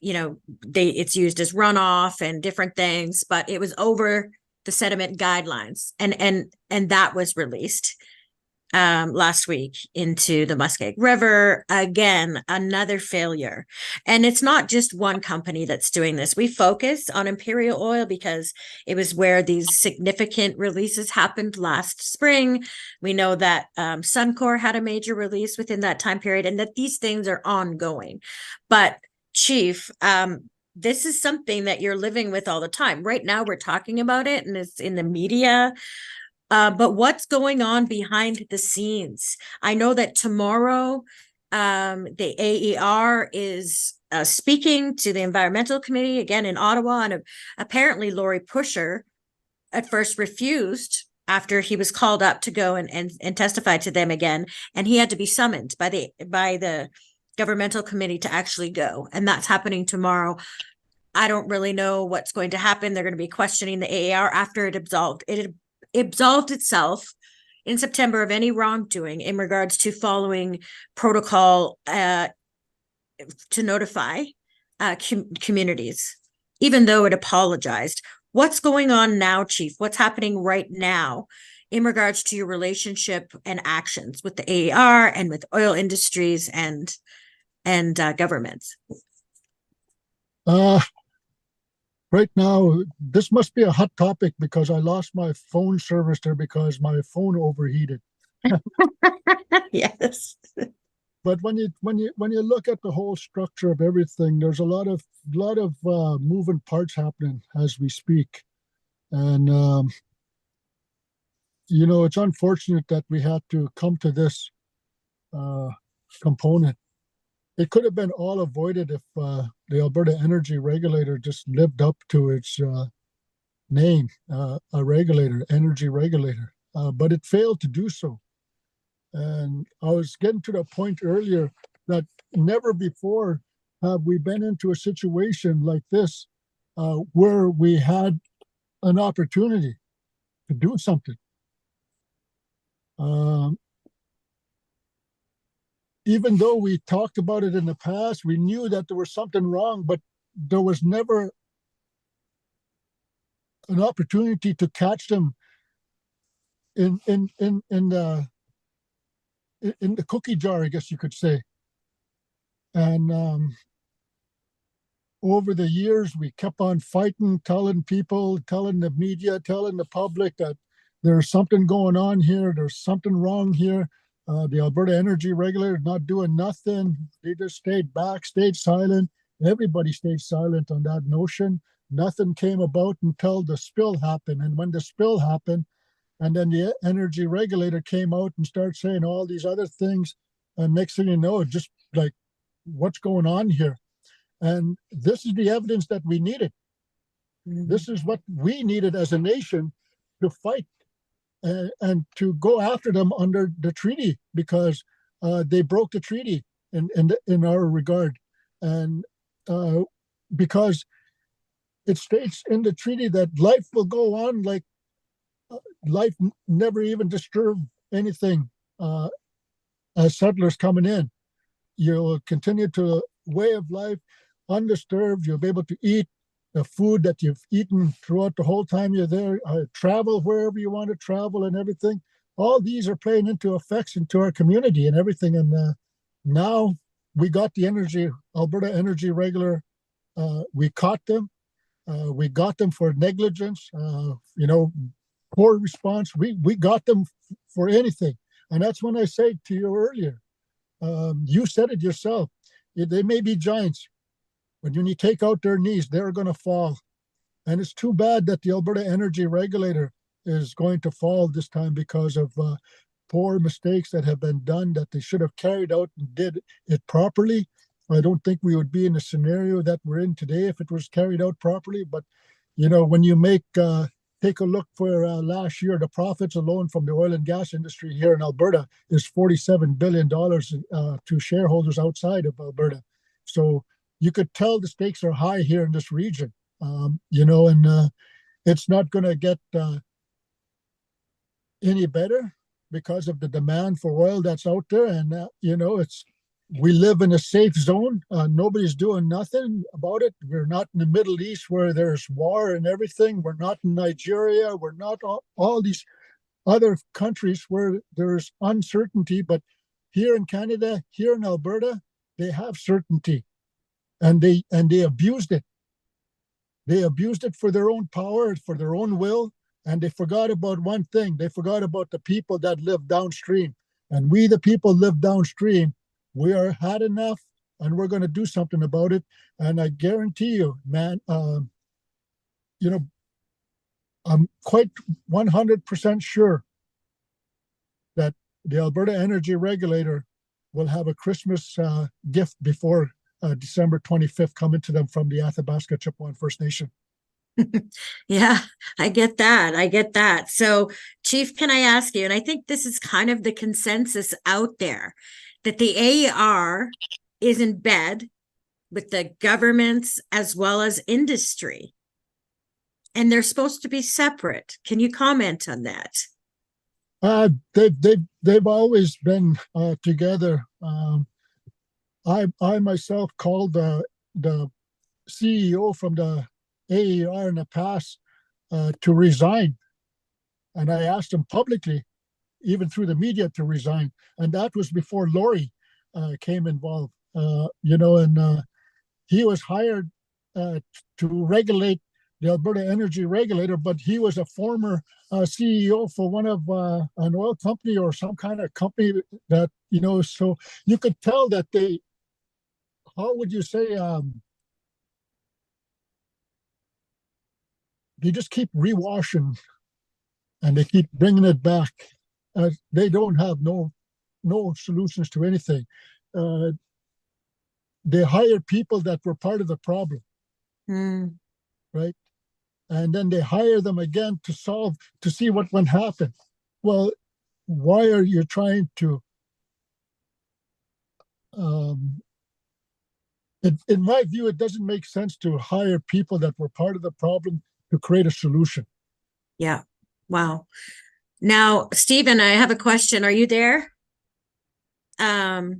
it's used as runoff and different things, but it was over the sediment guidelines, and that was released last week into the Muskeg River. Again, another failure. And it's not just one company that's doing this. We focus on Imperial Oil because it was where these significant releases happened last spring. We know that Suncor had a major release within that time period, and that these things are ongoing. But Chief, this is something that you're living with all the time. Right now, we're talking about it and it's in the media. But what's going on behind the scenes? I know that tomorrow, the AER is speaking to the Environmental Committee again in Ottawa, and apparently Lori Pusher at first refused after he was called up to go and testify to them again, and he had to be summoned by the governmental committee to actually go, and that's happening tomorrow. I don't really know what's going to happen. They're going to be questioning the AER after it absolved. It absolved itself in September of any wrongdoing in regards to following protocol to notify communities, even though it apologized. What's going on now, Chief? What's happening right now in regards to your relationship and actions with the AER and with oil industries and governments? Right now, this must be a hot topic because I lost my phone service there because my phone overheated. Yes. But when you look at the whole structure of everything, there's a lot of moving parts happening as we speak, and it's unfortunate that we had to come to this component. It could have been all avoided if the Alberta Energy Regulator just lived up to its name, a regulator, energy regulator, but it failed to do so. And I was getting to the point earlier that never before have we been into a situation like this where we had an opportunity to do something. Even though we talked about it in the past, we knew that there was something wrong, but there was never an opportunity to catch them in the cookie jar, I guess you could say. And over the years, we kept on fighting, telling people, telling the media, telling the public that there's something going on here. There's something wrong here. The Alberta Energy Regulator is not doing nothing. They just stayed back, stayed silent. Everybody stayed silent on that notion. Nothing came about until the spill happened. And when the spill happened, and then the energy regulator came out and started saying all these other things, and next thing you know, just like, what's going on here? And this is the evidence that we needed. This is what we needed as a nation to fight and to go after them under the treaty, because they broke the treaty in our regard. And because it states in the treaty that life will go on, like life never even disturbed anything as settlers coming in. You'll continue to way of life undisturbed. You'll be able to eat the food that you've eaten throughout the whole time you're there, travel wherever you want to travel and everything. All these are playing into effects into our community and everything. And now we got the Alberta Energy Regulator. We caught them. We got them for negligence, poor response. We got them for anything. And that's when I said to you earlier, you said it yourself. They may be giants, but when you take out their knees, they're going to fall. And it's too bad that the Alberta Energy Regulator is going to fall this time because of poor mistakes that have been done that they should have carried out and did it properly. I don't think we would be in the scenario that we're in today if it was carried out properly. But, when you take a look for last year, the profits alone from the oil and gas industry here in Alberta is $47 billion to shareholders outside of Alberta. So you could tell the stakes are high here in this region, and it's not going to get any better because of the demand for oil that's out there. And, we live in a safe zone. Nobody's doing nothing about it. We're not in the Middle East where there's war and everything. We're not in Nigeria. We're not all these other countries where there's uncertainty. But here in Canada, here in Alberta, they have certainty, and they abused it. They abused it for their own power, for their own will, and they forgot about one thing. They forgot about the people that live downstream. And we, the people, live downstream. We are had enough, and we're going to do something about it. And I guarantee you, man, I'm quite 100% sure that the Alberta Energy Regulator will have a Christmas gift before December 25th coming to them from the Athabasca Chipewyan First Nation. Yeah, I get that. So, Chief, can I ask you, and I think this is kind of the consensus out there, that the AER is in bed with the governments as well as industry, and they're supposed to be separate. Can you comment on that? They've always been together. I myself called the CEO from the AER in the past to resign, and I asked him publicly, even through the media, to resign. And that was before Lori came involved, and he was hired to regulate the Alberta Energy Regulator, but he was a former CEO for one of an oil company or some kind of company that, so you could tell that how would you say, they just keep rewashing and they keep bringing it back. They don't have no solutions to anything. They hire people that were part of the problem, right? And then they hire them again to see what would happen. Well, why are you trying to? In my view, it doesn't make sense to hire people that were part of the problem to create a solution. Yeah. Wow. Now, Steven, I have a question. Are you there? I'd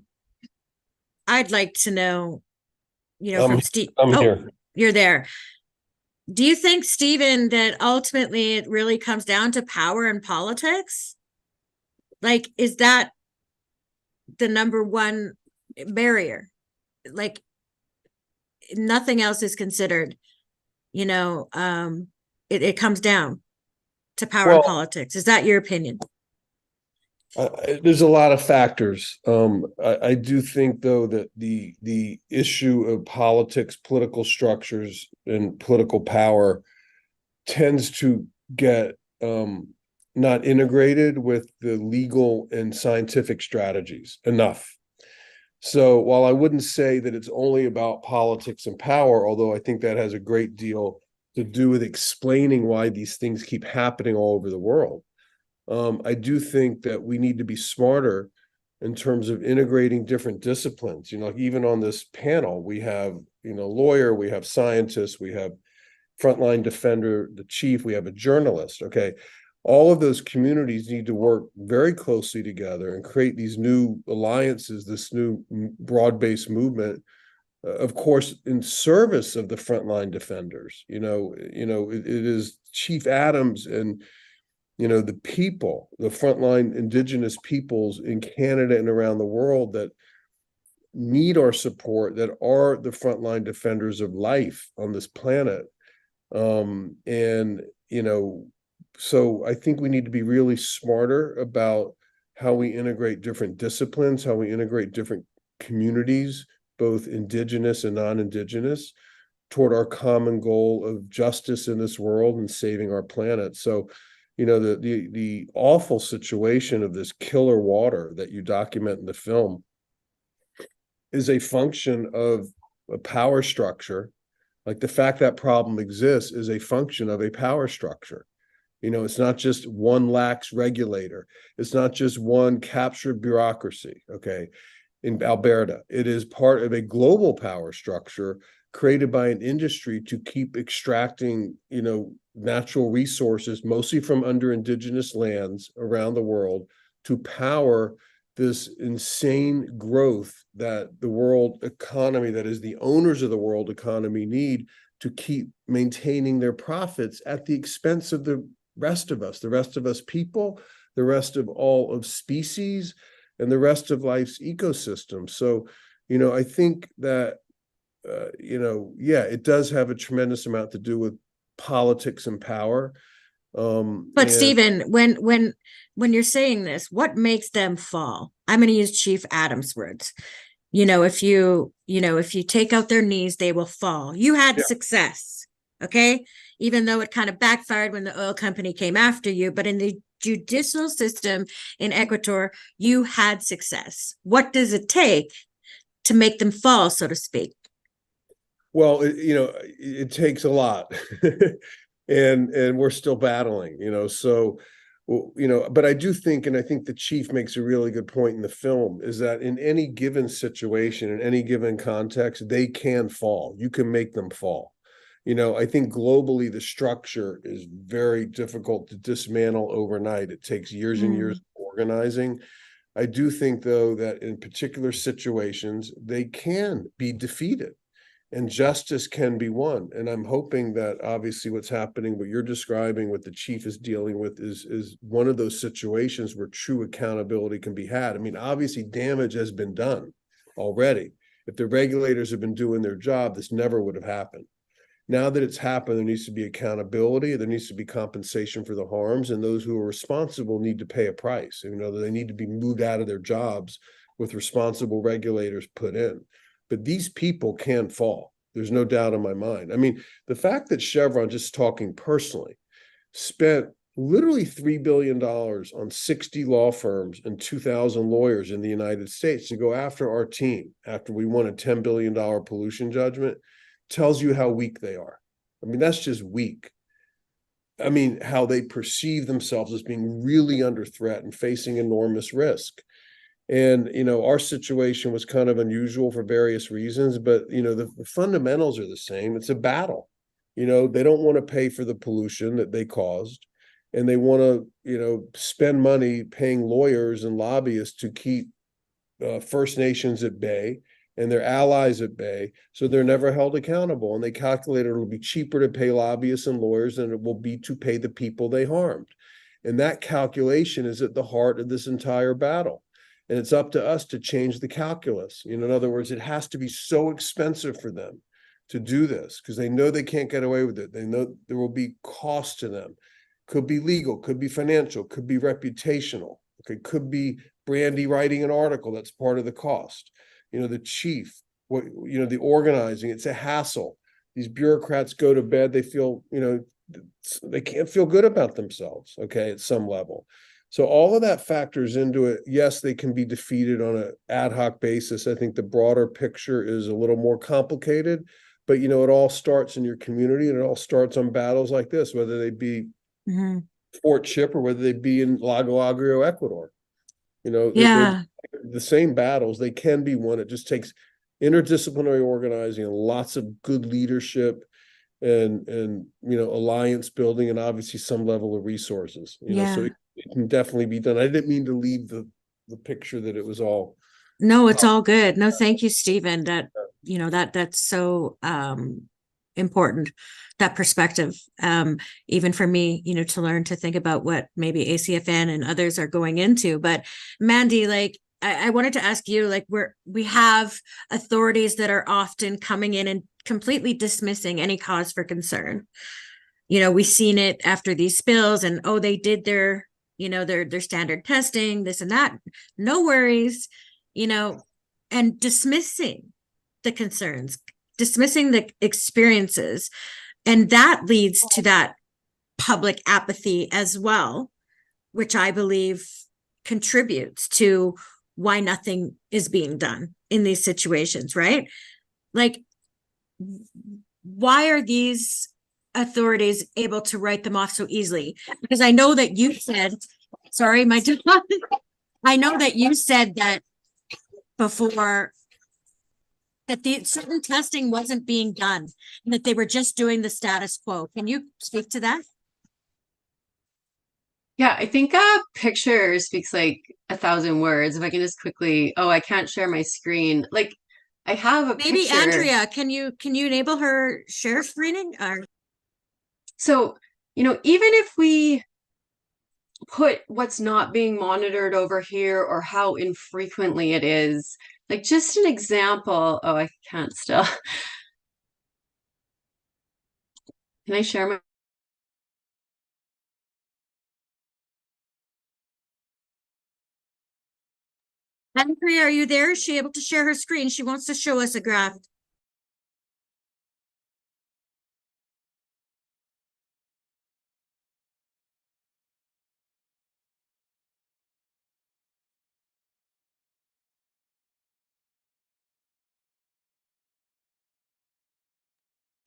like to know, I'm from Steve. I'm here. You're there. Do you think, Steven, that ultimately it really comes down to power and politics? Like, is that the number one barrier? Like, nothing else is considered, it comes down to power and Well, politics. Is that your opinion? There's a lot of factors. I do think, though, that the issue of politics, political structures, and political power tends to get not integrated with the legal and scientific strategies enough. So while I wouldn't say that it's only about politics and power, although I think that has a great deal to do with explaining why these things keep happening all over the world, I do think that we need to be smarter in terms of integrating different disciplines. Like even on this panel, we have, lawyer, we have scientists, we have frontline defender, the chief, we have a journalist. Okay. All of those communities need to work very closely together and create these new alliances, this new broad-based movement, of course, in service of the frontline defenders. It is Chief Adams and the people, the frontline Indigenous peoples in Canada and around the world that need our support, that are the frontline defenders of life on this planet. So I think we need to be really smarter about how we integrate different disciplines, how we integrate different communities, both Indigenous and non-Indigenous, toward our common goal of justice in this world and saving our planet. So, the awful situation of this killer water that you document in the film is a function of a power structure. Like the fact that problem exists is a function of a power structure. It's not just one lax regulator. It's not just one captured bureaucracy, okay, in Alberta. It is part of a global power structure created by an industry to keep extracting, natural resources, mostly from under Indigenous lands around the world, to power this insane growth that the world economy, that is the owners of the world economy, need to keep maintaining their profits at the expense of the rest of us people, the rest of all of species, and the rest of life's ecosystem. So, I think that, it does have a tremendous amount to do with politics and power. But Steven, when you're saying this, what makes them fall? I'm going to use Chief Adams' words. If you take out their knees, they will fall. You had success, okay? Even though it kind of backfired when the oil company came after you, but in the judicial system in Ecuador, you had success. What does it take to make them fall, so to speak? Well, it takes a lot. And we're still battling, so, but I do think, and I think the chief makes a really good point in the film, is that in any given situation, in any given context, they can fall. You can make them fall. I think globally, the structure is very difficult to dismantle overnight. It takes years and years of organizing. I do think, though, that in particular situations, they can be defeated and justice can be won. And I'm hoping that obviously what's happening, what you're describing, what the chief is dealing with is one of those situations where true accountability can be had. I mean, obviously damage has been done already. If the regulators have been doing their job, this never would have happened. Now that it's happened, there needs to be accountability. There needs to be compensation for the harms, and those who are responsible need to pay a price. They need to be moved out of their jobs with responsible regulators put in. But these people can fall. There's no doubt in my mind. I mean, the fact that Chevron, just talking personally, spent literally $3 billion on 60 law firms and 2,000 lawyers in the United States to go after our team after we won a $10 billion pollution judgment tells you how weak they are. I mean, that's just weak. I mean, how they perceive themselves as being really under threat and facing enormous risk. And, our situation was kind of unusual for various reasons, but, the fundamentals are the same. It's a battle. They don't want to pay for the pollution that they caused. And they want to, spend money paying lawyers and lobbyists to keep First Nations at bay and their allies at bay, so they're never held accountable. And they calculate it'll be cheaper to pay lobbyists and lawyers than it will be to pay the people they harmed. And that calculation is at the heart of this entire battle. And it's up to us to change the calculus. In other words, it has to be so expensive for them to do this because they know they can't get away with it. They know there will be cost to them. Could be legal, could be financial, could be reputational. Okay, could be Brandi writing an article that's part of the cost. The chief, the organizing, it's a hassle. These bureaucrats go to bed, they feel, they can't feel good about themselves, okay, at some level. So all of that factors into it. Yes, they can be defeated on an ad hoc basis. I think the broader picture is a little more complicated, but it all starts in your community, and it all starts on battles like this, whether they be Fort Chip or whether they be in Lago Agrio, Ecuador. They're the same battles. They can be won. It just takes interdisciplinary organizing and lots of good leadership and alliance building, and obviously some level of resources. So it can definitely be done. I didn't mean to leave the picture that it was all. No, it's all good. No, thank you, Steven. That's so important, that perspective, even for me, to learn to think about what maybe ACFN and others are going into. But Mandy, I wanted to ask you, we have authorities that are often coming in and completely dismissing any cause for concern. We've seen it after these spills, and they did their standard testing, this and that, no worries, and dismissing the concerns, dismissing the experiences. And that leads to that public apathy as well, which I believe contributes to why nothing is being done in these situations, right? Why are these authorities able to write them off so easily? Because I know that you said, sorry, I know that you said that before, that the certain testing wasn't being done and that they were just doing the status quo. Can you speak to that? Yeah, I think a picture speaks like 1,000 words. If I can just quickly, I can't share my screen. I have a Maybe picture. Andrea, can you enable her share screening? So, even if we put what's not being monitored over here or how infrequently it is, just an example. I can't still. Can I share my? Andrea, are you there? Is she able to share her screen? She wants to show us a graph.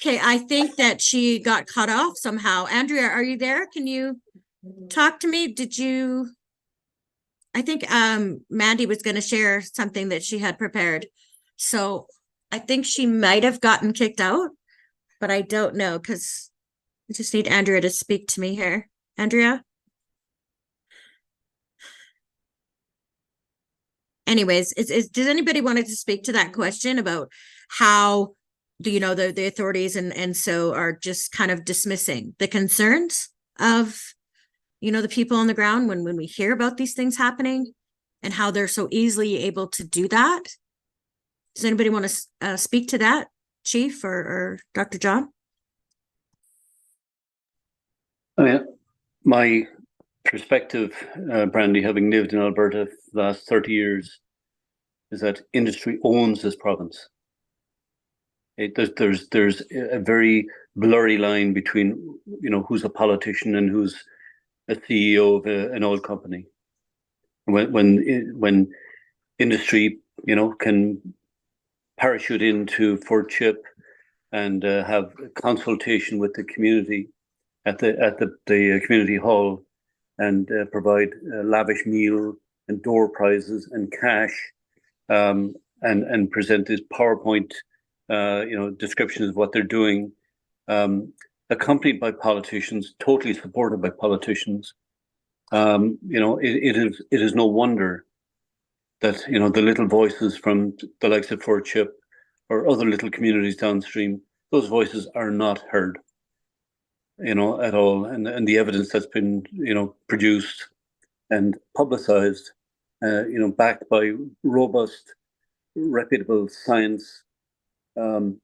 Okay, I think that she got cut off somehow. Andrea, are you there? Can you talk to me? I think Mandy was going to share something that she had prepared. So I think she might have gotten kicked out, but I don't know because I just need Andrea to speak to me here. Andrea? Anyways, does anybody want to speak to that question about how the authorities and so are just kind of dismissing the concerns of the people on the ground when we hear about these things happening and how they're so easily able to do that? Does anybody want to speak to that, Chief or Dr. John? My perspective, Brandi, having lived in Alberta for the last 30 years, is that industry owns this province. There's a very blurry line between who's a politician and who's a CEO of an oil company. When industry can parachute into Fort Chip and have consultation with the community at the community hall and provide a lavish meal and door prizes and cash, and present this PowerPoint descriptions of what they're doing, accompanied by politicians, totally supported by politicians. It is no wonder that, you know, the little voices from the likes of Fort Chip or other little communities downstream, those voices are not heard, you know, at all. And the evidence that's been, you know, produced and publicized, you know, backed by robust, reputable science, you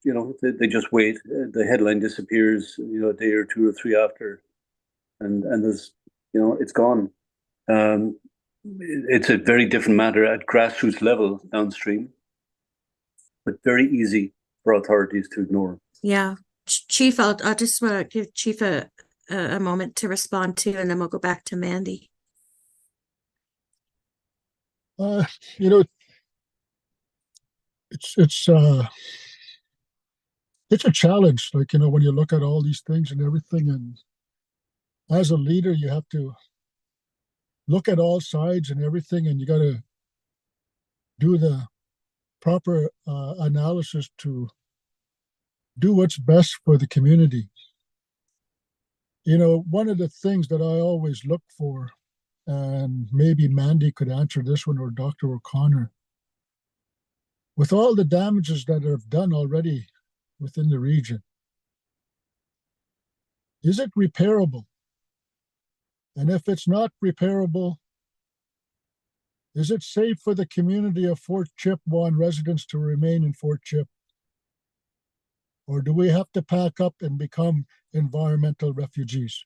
know, they just wait. The headline disappears, you know, a day or two or three after, and there's, you know, it's gone. It's a very different matter at grassroots level downstream, but very easy for authorities to ignore. Yeah. Chief, I'll just want to give Chief a moment to respond to, and then we'll go back to Mandy. You know, it's a challenge. Like, you know, when you look at all these things and everything, and as a leader, you have to look at all sides and everything, and you got to do the proper analysis to do what's best for the community. You know, one of the things that I always look for, and maybe Mandy could answer this one, or Dr. O'Connor, with all the damages that are done already within the region, is it repairable? And if it's not repairable, is it safe for the community of Fort Chipewyan residents to remain in Fort Chip? Or do we have to pack up and become environmental refugees?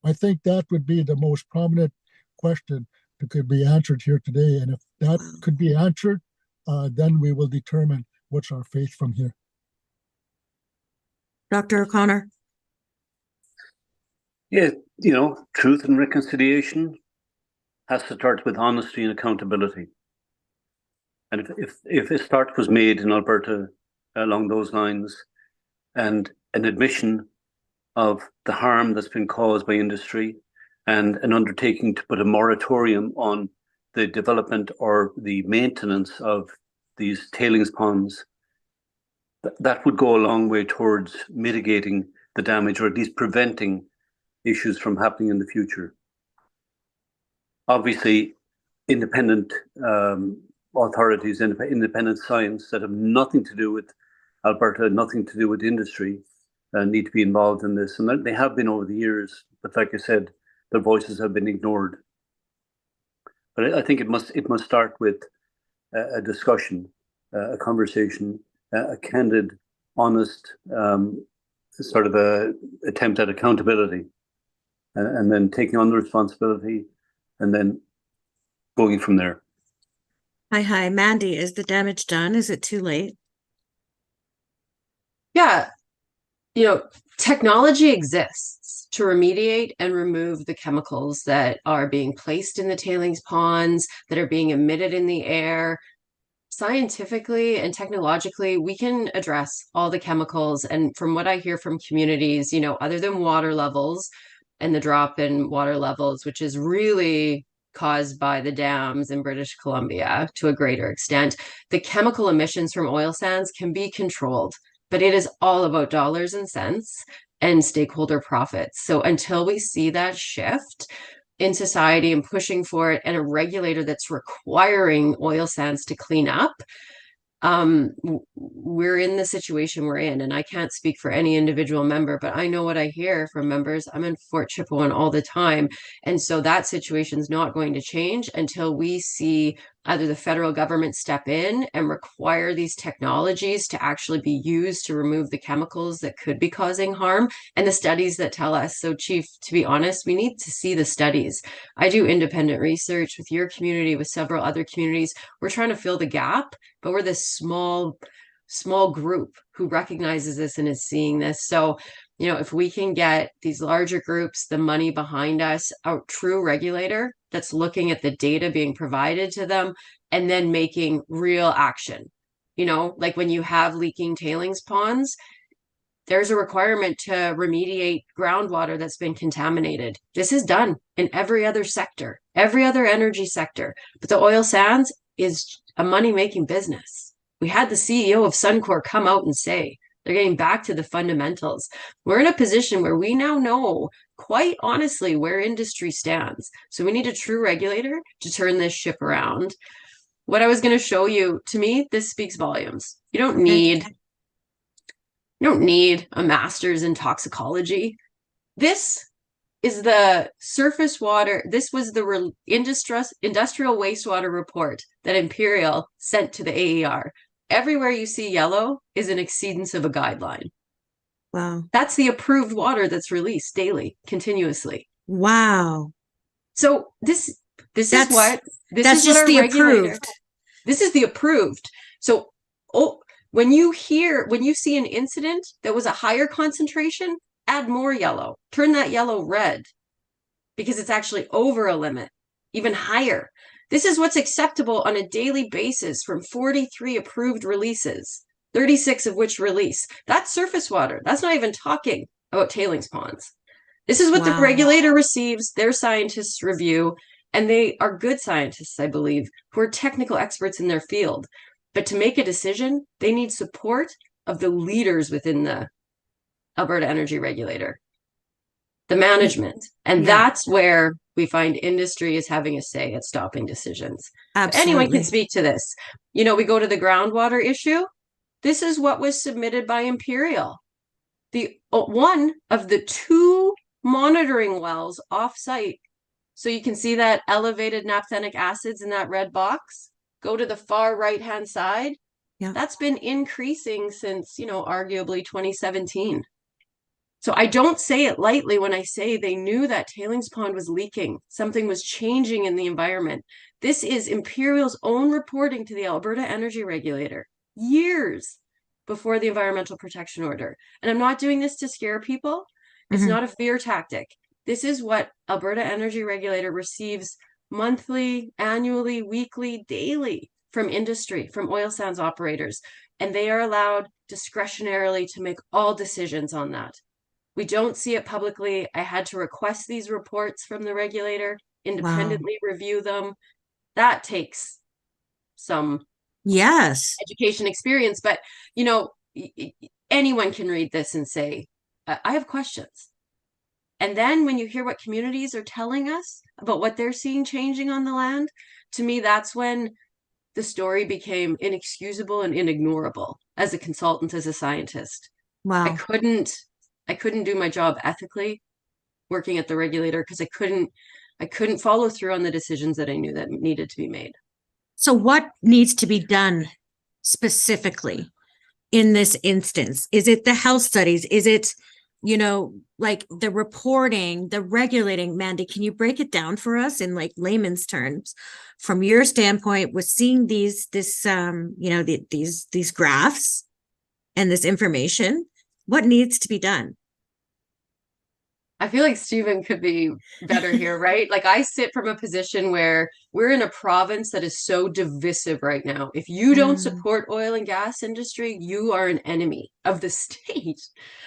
I think that would be the most prominent question that could be answered here today. And if that could be answered, then we will determine what's our faith from here. Dr. O'Connor. Yeah, you know, truth and reconciliation has to start with honesty and accountability. And if a start was made in Alberta along those lines, and an admission of the harm that's been caused by industry, and an undertaking to put a moratorium on the development or the maintenance of these tailings ponds, that would go a long way towards mitigating the damage, or at least preventing issues from happening in the future. Obviously, independent authorities, independent science that have nothing to do with Alberta, nothing to do with industry, need to be involved in this. And they have been over the years, but like I said, their voices have been ignored. But I think it must start with a discussion, a conversation, a candid, honest sort of a attempt at accountability, and then taking on the responsibility, and then going from there. Hi, Mandy, is the damage done? Is it too late? Yeah, you know, technology exists to remediate and remove the chemicals that are being placed in the tailings ponds, that are being emitted in the air. Scientifically and technologically, we can address all the chemicals. And from what I hear from communities, you know, other than water levels and the drop in water levels, which is really caused by the dams in British Columbia to a greater extent, the chemical emissions from oil sands can be controlled. But it is all about dollars and cents and stakeholder profits. So until we see that shift in society and pushing for it, and a regulator that's requiring oil sands to clean up, we're in the situation we're in. And I can't speak for any individual member, but I know what I hear from members. I'm in Fort Chipewyan all the time. And so that situation is not going to change until we see either the federal government step in and require these technologies to actually be used to remove the chemicals that could be causing harm, and the studies that tell us. So, Chief, to be honest, we need to see the studies. I do independent research with your community, with several other communities. We're trying to fill the gap, but we're this small group who recognizes this and is seeing this. So, you know, if we can get these larger groups, the money behind us, a true regulator that's looking at the data being provided to them and then making real action. You know, like when you have leaking tailings ponds, there's a requirement to remediate groundwater that's been contaminated. This is done in every other sector, every other energy sector. But the oil sands is a money-making business. We had the CEO of Suncor come out and say, they're getting back to the fundamentals. We're in a position where we now know quite honestly where industry stands. So we need a true regulator to turn this ship around. What I was going to show you, to me, this speaks volumes. You don't need a master's in toxicology. This is the surface water. This was the industrial wastewater report that Imperial sent to the AER. Everywhere you see yellow is an exceedance of a guideline. Wow. That's the approved water that's released daily, continuously. Wow. So this is That's what just our the regulator- approved. This is the approved. So when you see an incident that was a higher concentration, add more yellow. Turn that yellow red because it's actually over a limit, even higher. This is what's acceptable on a daily basis from 43 approved releases, 36 of which release. That's surface water. That's not even talking about tailings ponds. This is what the Wow. regulator receives, their scientists review, and they are good scientists, I believe, who are technical experts in their field. But to make a decision, they need support of the leaders within the Alberta Energy Regulator, the management. And that's where we find industry is having a say at stopping decisions. Absolutely. Anyone can speak to this. You know, we go to the groundwater issue. This is what was submitted by Imperial. One of the 2 monitoring wells off-site. So you can see that elevated naphthenic acids in that red box. Go to the far right-hand side. Yeah. That's been increasing since, arguably 2017. So I don't say it lightly when I say they knew that tailings pond was leaking. Something was changing in the environment. This is Imperial's own reporting to the Alberta Energy Regulator years before the Environmental Protection Order. And I'm not doing this to scare people. It's not a fear tactic. This is what Alberta Energy Regulator receives monthly, annually, weekly, daily from industry, from oil sands operators. And they are allowed discretionarily to make all decisions on that. We don't see it publicly. I had to request these reports from the regulator, independently review them. That takes some education experience. But, anyone can read this and say, I have questions. And then when you hear what communities are telling us about what they're seeing changing on the land, to me, that's when the story became inexcusable and inignorable as a consultant, as a scientist. Wow. I couldn't do my job ethically working at the regulator because I couldn't follow through on the decisions that I knew that needed to be made. So what needs to be done specifically in this instance? Is it the health studies? Is it, like the reporting, the regulating? Mandy, can you break it down for us in like layman's terms from your standpoint with seeing these graphs and this information? What needs to be done? I feel like Steven could be better here, right? Like I sit from a position where we're in a province that is so divisive right now. If you don't support oil and gas industry, you are an enemy of the state.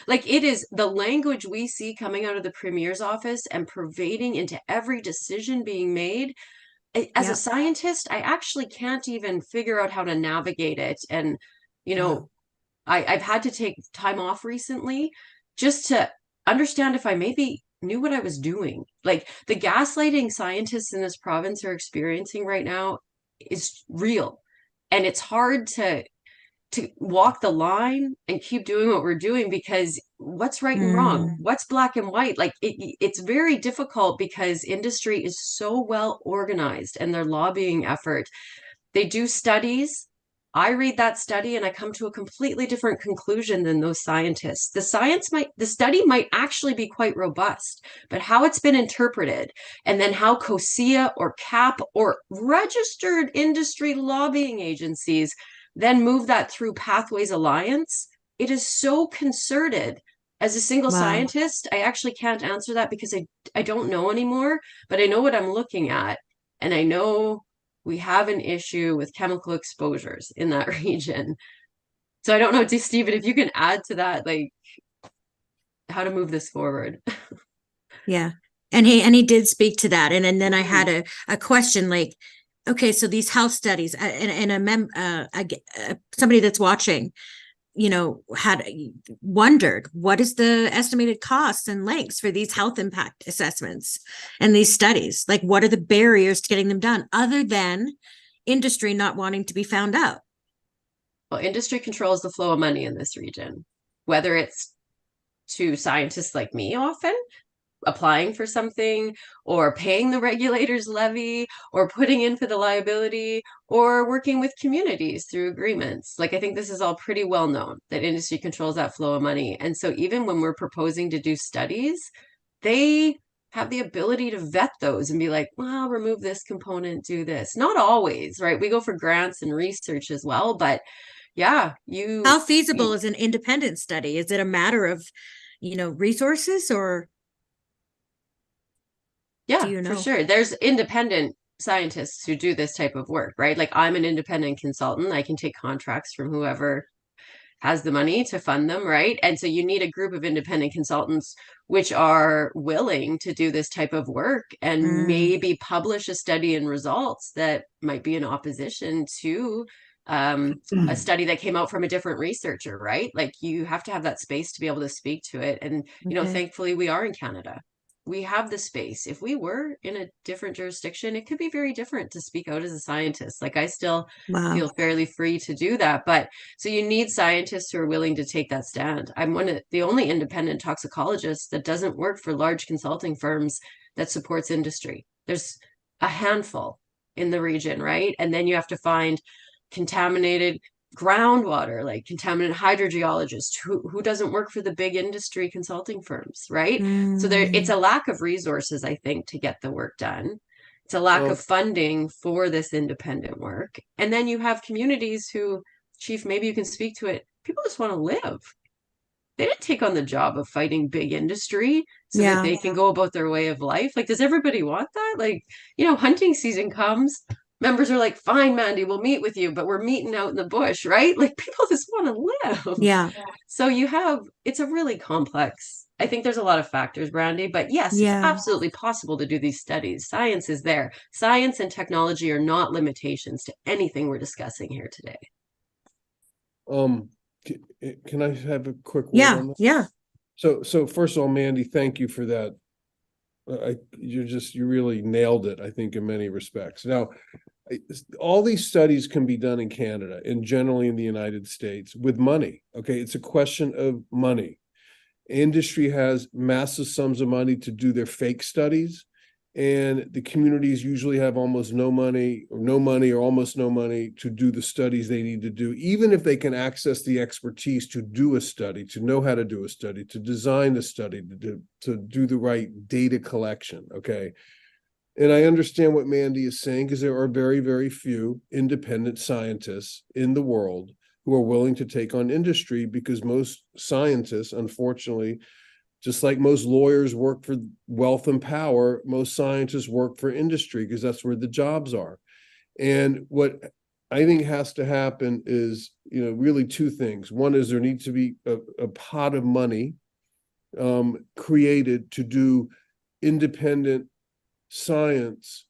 Like it is the language we see coming out of the Premier's office and pervading into every decision being made. As a scientist, I actually can't even figure out how to navigate it. And, I've had to take time off recently just to understand if I maybe knew what I was doing. Like the gaslighting scientists in this province are experiencing right now is real. And it's hard to walk the line and keep doing what we're doing because what's right and wrong? What's black and white? Like it's very difficult because industry is so well organized and their lobbying effort. They do studies. I read that study and I come to a completely different conclusion than those scientists. The study might actually be quite robust, but how it's been interpreted and then how COSIA or CAP or registered industry lobbying agencies then move that through Pathways Alliance, it is so concerted. As a single scientist, I actually can't answer that because I don't know anymore, but I know what I'm looking at. And I know we have an issue with chemical exposures in that region. So I don't know, Steven, if you can add to that, like how to move this forward. Yeah. And he did speak to that. And then I had a question like, okay, so these health studies and somebody that's watching, had wondered what is the estimated costs and lengths for these health impact assessments and these studies? Like, what are the barriers to getting them done other than industry not wanting to be found out? Well, industry controls the flow of money in this region, whether it's to scientists like me often applying for something, or paying the regulators levy, or putting in for the liability, or working with communities through agreements. Like, I think this is all pretty well known that industry controls that flow of money. And so even when we're proposing to do studies, they have the ability to vet those and be like, well, remove this component, do this. Not always, right? We go for grants and research as well, but yeah, how feasible is an independent study? Is it a matter of, resources, or? Yeah, for sure. There's independent scientists who do this type of work, right? Like, I'm an independent consultant. I can take contracts from whoever has the money to fund them, right? And so you need a group of independent consultants which are willing to do this type of work and maybe publish a study and results that might be in opposition to a study that came out from a different researcher, right? Like, you have to have that space to be able to speak to it. And, thankfully we are in Canada. We have the space. If we were in a different jurisdiction, it could be very different to speak out as a scientist. Like, I still feel fairly free to do that. But so you need scientists who are willing to take that stand. I'm the only independent toxicologist that doesn't work for large consulting firms that supports industry. There's a handful in the region, right? And then you have to find contaminated groundwater, like contaminant hydrogeologist who doesn't work for the big industry consulting firms, right? So it's a lack of resources, I think, to get the work done. It's a lack of funding for this independent work. And then you have communities who, Chief, maybe you can speak to it, people just want to live. They didn't take on the job of fighting big industry so that they can go about their way of life. Like, does everybody want that? Like, hunting season comes, members are like, fine, Mandy, we'll meet with you, but we're meeting out in the bush, right? Like, people just want to live. Yeah. So it's a really complex, I think there's a lot of factors, Brandi, but yes, it's absolutely possible to do these studies. Science is there. Science and technology are not limitations to anything we're discussing here today. Can I have a quick word on that? Yeah. So first of all, Mandy, thank you for that. You really nailed it, I think, in many respects. Now, all these studies can be done in Canada and generally in the United States with money. Okay, it's a question of money. Industry has massive sums of money to do their fake studies, and the communities usually have almost no money or almost no money to do the studies they need to do, even if they can access the expertise to do a study, to know how to do a study, to design the study, to do the right data collection. Okay. And I understand what Mandy is saying, because there are very, very few independent scientists in the world who are willing to take on industry, because most scientists, unfortunately, just like most lawyers work for wealth and power, most scientists work for industry, because that's where the jobs are. And what I think has to happen is, really two things. One is there needs to be a pot of money created to do independent science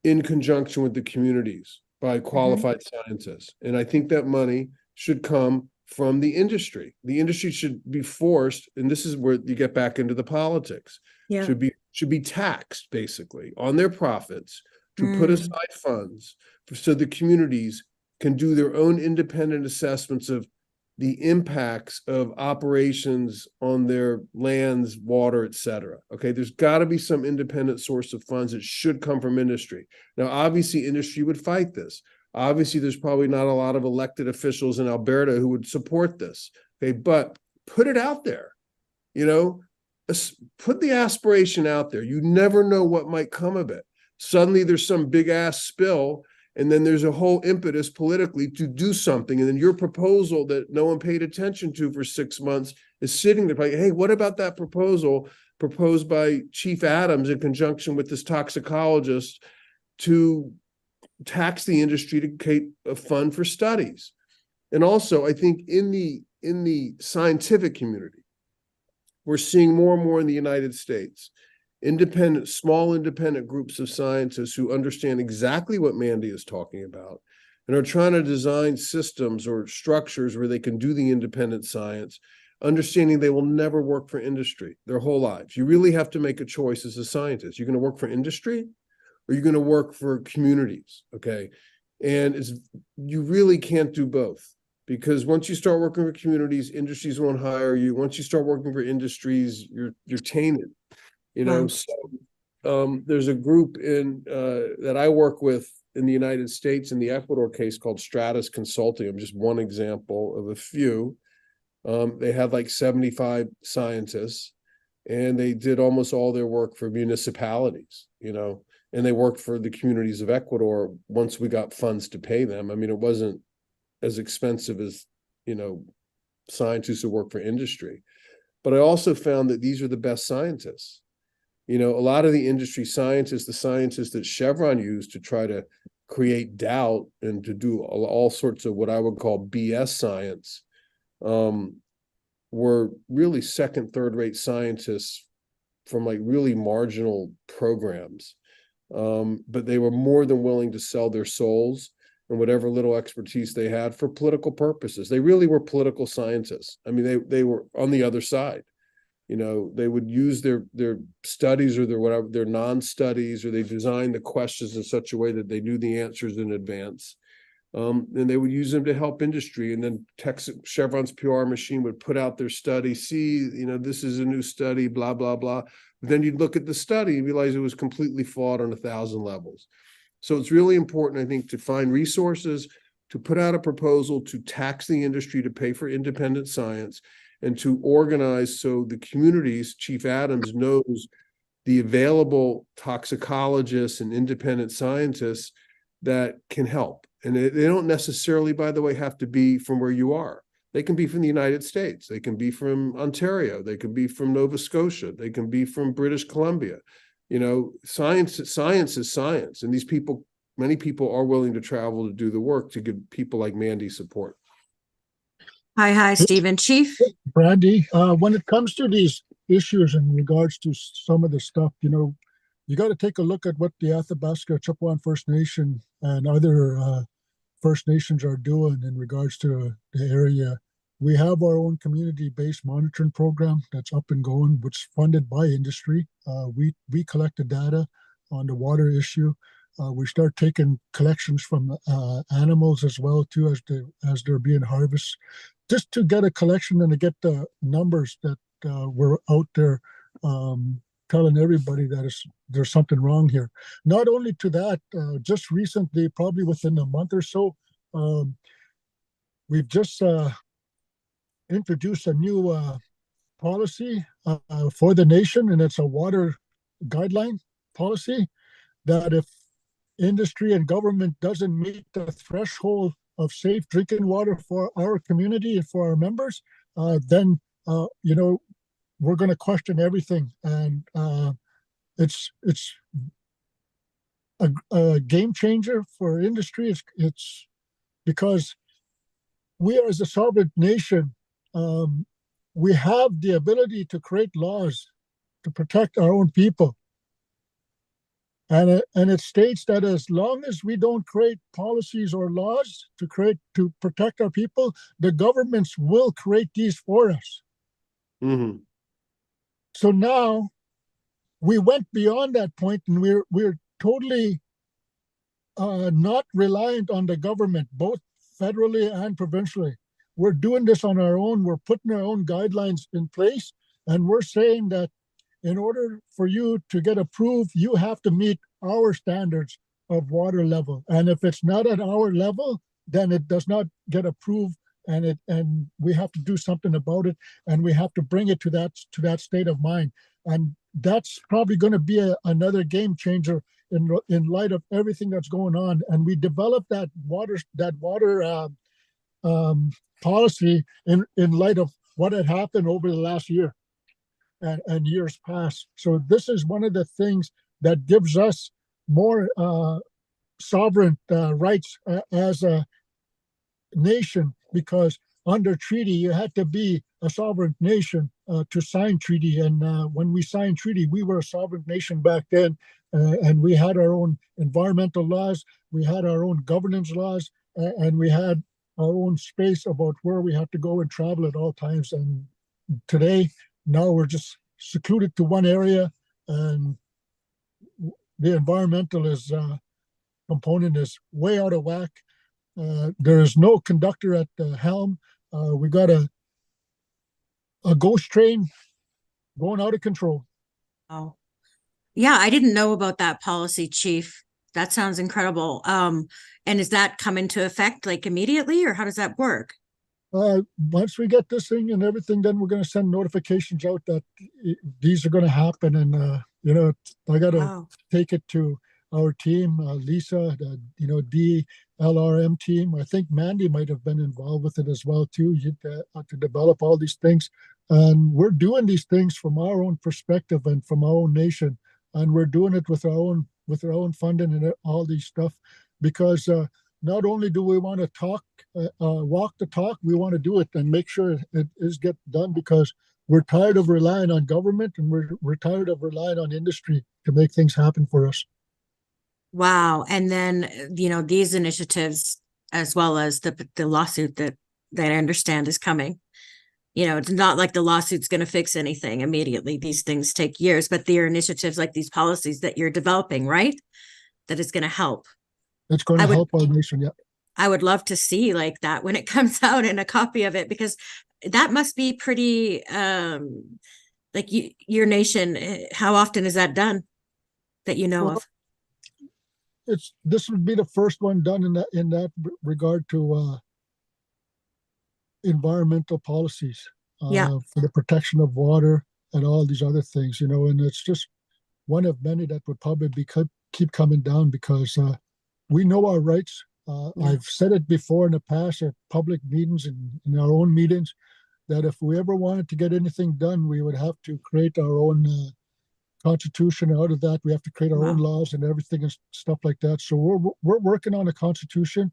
in conjunction with the communities by qualified scientists. And I think that money should come from the industry. The industry should be forced, and this is where you get back into the politics, should be taxed basically on their profits to put aside funds so the communities can do their own independent assessments of the impacts of operations on their lands, water, et cetera. Okay, there's got to be some independent source of funds. It should come from industry. Now, obviously, industry would fight this. Obviously, there's probably not a lot of elected officials in Alberta who would support this. Okay, but put it out there. Put the aspiration out there. You never know what might come of it. Suddenly, there's some big ass spill, and then there's a whole impetus politically to do something. And then your proposal that no one paid attention to for 6 months is sitting there like, hey, what about that proposal proposed by Chief Adams in conjunction with this toxicologist to tax the industry to create a fund for studies? And also, I think in the scientific community, we're seeing more and more in the United States, small independent groups of scientists who understand exactly what Mandy is talking about, and are trying to design systems or structures where they can do the independent science, understanding they will never work for industry their whole lives. You really have to make a choice as a scientist. You're going to work for industry or you're going to work for communities, okay? And you really can't do both, because once you start working for communities, industries won't hire you. Once you start working for industries, you're tainted, you know? Wow. So there's a group that I work with in the United States in the Ecuador case called Stratus Consulting. I'm just one example of a few. They had like 75 scientists, and they did almost all their work for municipalities, you know, and they worked for the communities of Ecuador once we got funds to pay them. I mean, it wasn't as expensive as, you know, scientists who work for industry. But I also found that these are the best scientists. You know, a lot of the industry scientists, the scientists that Chevron used to try to create doubt and to do all sorts of what I would call BS science, were really second, third rate scientists from like really marginal programs. But they were more than willing to sell their souls and whatever little expertise they had for political purposes. They really were political scientists. I mean, they were on the other side. You know, they would use their studies or their non-studies, or they designed the questions in such a way that they knew the answers in advance. And they would use them to help industry. And then Chevron's PR machine would put out their study. See, you know, this is a new study, blah, blah, blah. But then you'd look at the study and realize it was completely flawed on 1,000 levels. So it's really important, I think, to find resources, to put out a proposal to tax the industry to pay for independent science, and to organize so the communities, Chief Adams knows the available toxicologists and independent scientists that can help. And they don't necessarily, by the way, have to be from where you are. They can be from the United States. They can be from Ontario. They can be from Nova Scotia. They can be from British Columbia. You know, science is science. And these people, many people are willing to travel to do the work to give people like Mandy support. Hi, Steven. Chief? Brandi, when it comes to these issues in regards to some of the stuff, you know, you got to take a look at what the Athabasca Chipewyan First Nation and other First Nations are doing in regards to the area. We have our own community-based monitoring program that's up and going, which is funded by industry. We collect the data on the water issue. We start taking collections from animals as well too, as they're being harvested, just to get a collection and to get the numbers that we're out there telling everybody that there's something wrong here. Not only to that, just recently, probably within a month or so, we've just introduced a new policy for the nation, and it's a water guideline policy that if industry and government doesn't meet the threshold of safe drinking water for our community and for our members, then you know, we're going to question everything. And it's a game changer for industry. It's because we as a sovereign nation, we have the ability to create laws to protect our own people. And it states that as long as we don't create policies or laws to protect our people, the governments will create these for us. Mm-hmm. So now we went beyond that point, and we're totally not reliant on the government, both federally and provincially. We're doing this on our own. We're putting our own guidelines in place, and we're saying that in order for you to get approved, you have to meet our standards of water level. And if it's not at our level, then it does not get approved, and we have to do something about it, and we have to bring it to that state of mind. And that's probably going to be another game changer in light of everything that's going on. And we developed that water policy in light of what had happened over the last year and years past. So this is one of the things that gives us more sovereign rights as a nation, because under treaty, you had to be a sovereign nation to sign treaty. And when we signed treaty, we were a sovereign nation back then, and we had our own environmental laws, we had our own governance laws, and we had our own space about where we had to go and travel at all times. And today, now we're just secluded to one area, and the environmental component is way out of whack. There is no conductor at the helm. We got a ghost train going out of control. Oh, yeah, I didn't know about that policy, Chief. That sounds incredible. And is that come into effect like immediately, or how does that work? Once we get this thing and everything, then we're going to send notifications out that these are going to happen. And, I got to take it to our team, Lisa, the, DLRM team. I think Mandy might have been involved with it as well, too, to develop all these things. And we're doing these things from our own perspective and from our own nation. And we're doing it with our own funding and all these stuff, because not only do we want to walk the talk, we want to do it and make sure it is get done, because we're tired of relying on government, and we're tired of relying on industry to make things happen for us. Wow. And then, these initiatives, as well as the lawsuit that I understand is coming. It's not like the lawsuit's going to fix anything immediately. These things take years, but there are initiatives like these policies that you're developing, right? That is going to help. It's going to help our nation, yeah. I would love to see like that when it comes out, and a copy of it, because that must be pretty, your nation, how often is that done that you know of? This would be the first one done in that regard to environmental policies for the protection of water and all these other things, and it's just one of many that would probably keep coming down, because we know our rights. I've said it before in the past at public meetings and in our own meetings, that if we ever wanted to get anything done, we would have to create our own constitution. Out of that, we have to create our own laws and everything and stuff like that. So we're working on a constitution,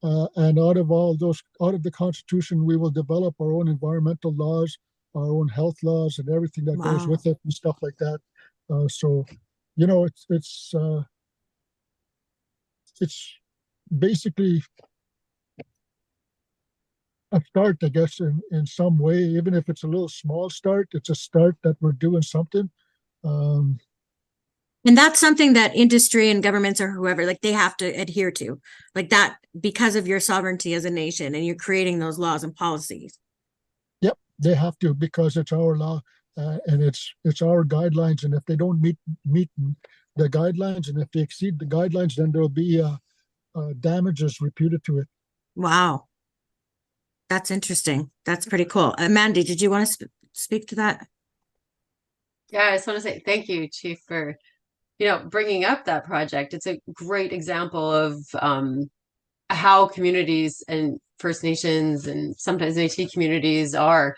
and out of the constitution, we will develop our own environmental laws, our own health laws, and everything that goes with it and stuff like that. It's basically a start, I guess, in some way. Even if it's a little small start, it's a start that we're doing something. And that's something that industry and governments or whoever, like, they have to adhere to, like that, because of your sovereignty as a nation, and you're creating those laws and policies. Yep, they have to, because it's our law, and it's our guidelines. And if they don't meet the guidelines, and if they exceed the guidelines, then there'll be damages reputed to it. Wow, that's interesting. That's pretty cool. Mandy, did you want to speak to that? Yeah, I just want to say thank you, Chief, for bringing up that project. It's a great example of how communities and First Nations and sometimes Métis communities are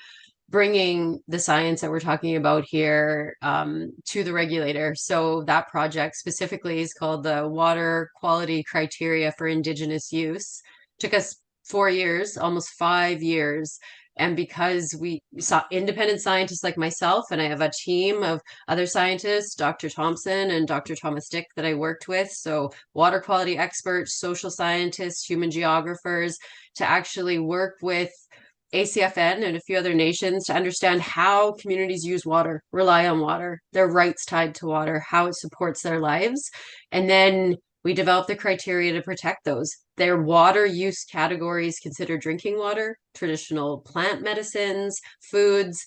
bringing the science that we're talking about here to the regulator. So that project specifically is called the Water Quality Criteria for Indigenous Use. Took us 4 years, almost 5 years. And because we saw independent scientists like myself, and I have a team of other scientists, Dr. Thompson and Dr. Thomas Dick, that I worked with. So water quality experts, social scientists, human geographers, to actually work with ACFN and a few other nations to understand how communities use water, rely on water, their rights tied to water, how it supports their lives. And then we developed the criteria to protect those. Their water use categories consider drinking water, traditional plant medicines, foods,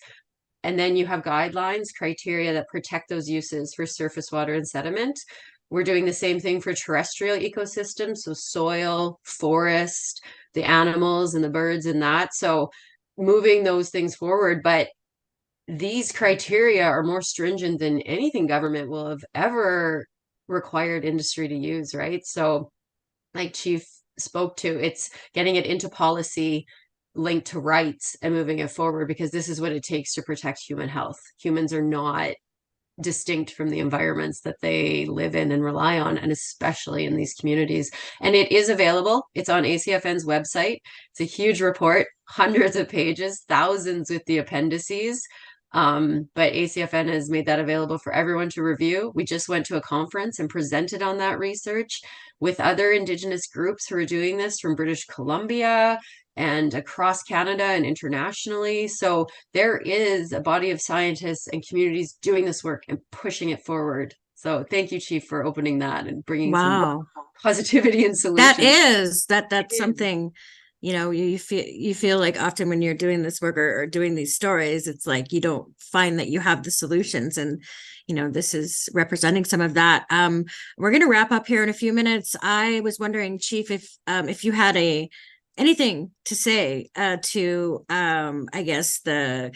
and then you have guidelines, criteria that protect those uses for surface water and sediment. We're doing the same thing for terrestrial ecosystems, so soil, forest, the animals and the birds and that. So moving those things forward, but these criteria are more stringent than anything government will have ever required industry to use, right? So like Chief spoke to, it's getting it into policy linked to rights and moving it forward, because this is what it takes to protect human health. Humans are not distinct from the environments that they live in and rely on, and especially in these communities. And it is available. It's on ACFN's website. It's a huge report, hundreds of pages, thousands with the appendices. But ACFN has made that available for everyone to review. We just went to a conference and presented on that research with other Indigenous groups who are doing this from British Columbia and across Canada and internationally. So there is a body of scientists and communities doing this work and pushing it forward. So thank you, Chief, for opening that and bringing some positivity and solutions. That's something, you know, you feel like often when you're doing this work or doing these stories, it's like you don't find that you have the solutions, and you know, this is representing some of that. We're going to wrap up here in a few minutes. I was wondering, Chief, if you had anything to say to I guess the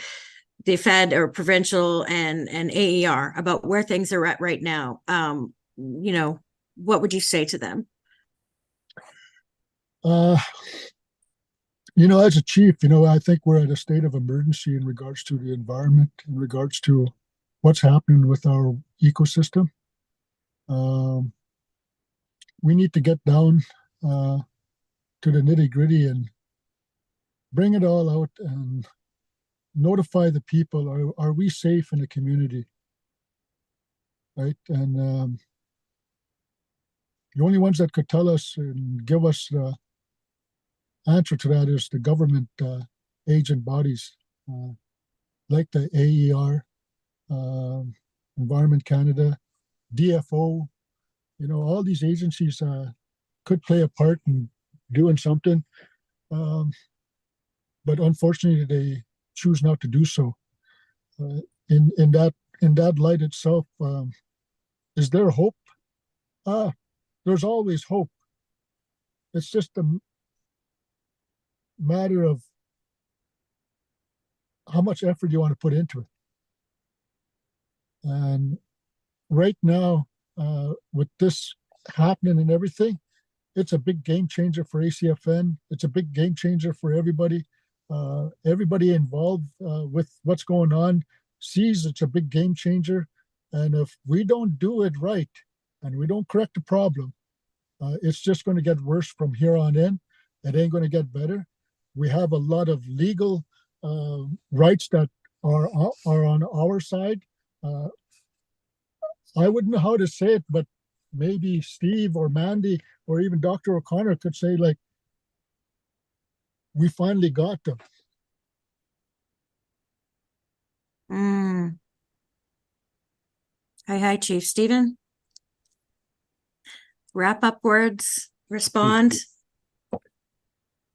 Fed or provincial and AER about where things are at right now. You know, what would you say to them? You know, as a chief, you know, I think we're at a state of emergency in regards to the environment, in regards to what's happening with our ecosystem. We need to get down to the nitty-gritty and bring it all out and notify the people. Are we safe in the community? Right? And the only ones that could tell us and give us the answer to that is the government agent bodies like the AER, Environment Canada, DFO. You know, all these agencies could play a part in doing something, but unfortunately they choose not to do so. In that light itself, is there hope? There's always hope. It's just a matter of how much effort you want to put into it. And right now, with this happening and everything, it's a big game changer for ACFN. It's a big game changer for everybody. Everybody involved with what's going on sees it's a big game changer. And if we don't do it right and we don't correct the problem, it's just going to get worse from here on in. It ain't going to get better. We have a lot of legal rights that are on our side. I wouldn't know how to say it, but maybe Steve or Mandy or even Dr. O'Connor could say, like, we finally got them. Hi, Chief. Steven? Wrap up words, respond.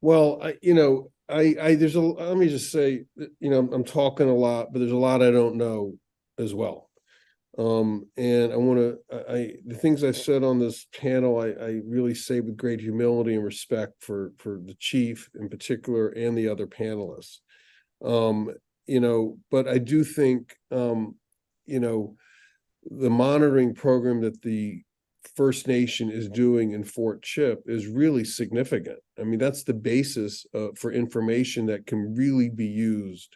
Well, let me just say, you know, I'm talking a lot, but there's a lot I don't know as well. And I want to, the things I said on this panel, I really say with great humility and respect for the chief in particular and the other panelists. You know, but I do think, you know, the monitoring program that the First Nation is doing in Fort Chip is really significant. I mean, that's the basis for information that can really be used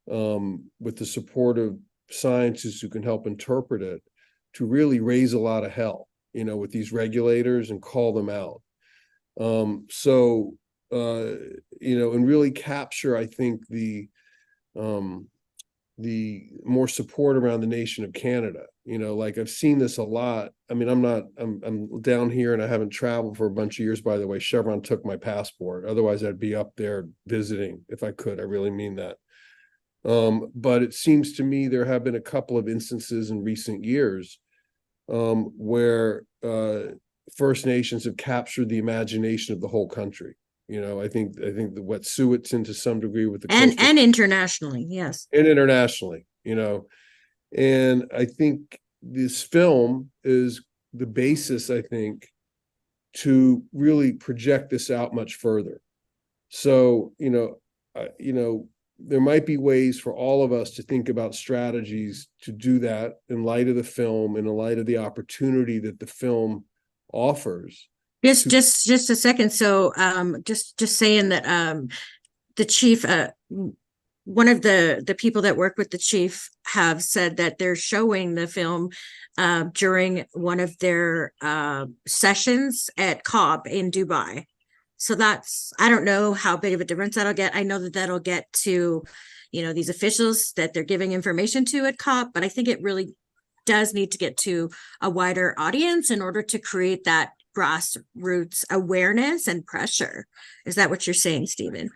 with the support of scientists who can help interpret it to really raise a lot of hell, you know, with these regulators and call them out. You know, and really capture, I think, the more support around the nation of Canada. You know, like I've seen this a lot. I mean, I'm down here and I haven't traveled for a bunch of years, by the way. Chevron took my passport. Otherwise I'd be up there visiting if I could. I really mean that. But it seems to me there have been a couple of instances in recent years where First Nations have captured the imagination of the whole country. You know, I think the Wet'suwet'en to some degree with the and internationally, yes, and internationally, you know, and I think this film is the basis, I think, to really project this out much further. So, you know, there might be ways for all of us to think about strategies to do that in light of the film, in light of the opportunity that the film offers. Just a second. So just saying that the chief one of the people that work with the chief have said that they're showing the film during one of their sessions at COB in Dubai. So that's, I don't know how big of a difference that'll get. I know that that'll get to, these officials that they're giving information to at COP, but I think it really does need to get to a wider audience in order to create that grassroots awareness and pressure. Is that what you're saying, Steven?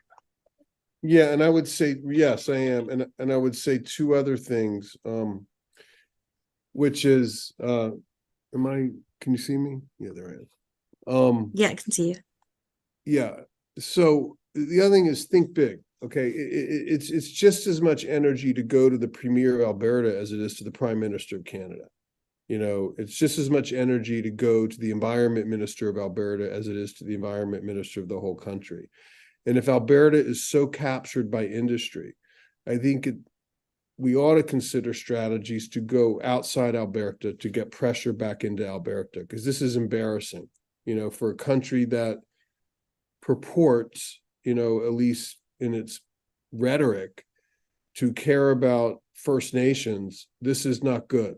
Yeah, and I would say, yes, I am. And I would say two other things, which is, can you see me? Yeah, there I am. Yeah, I can see you. Yeah. So the other thing is think big. Okay. It's just as much energy to go to the Premier of Alberta as it is to the Prime Minister of Canada. It's just as much energy to go to the Environment Minister of Alberta as it is to the Environment Minister of the whole country. And if Alberta is so captured by industry, I think we ought to consider strategies to go outside Alberta to get pressure back into Alberta, because this is embarrassing, for a country that purports, at least in its rhetoric, to care about First Nations. This is not good.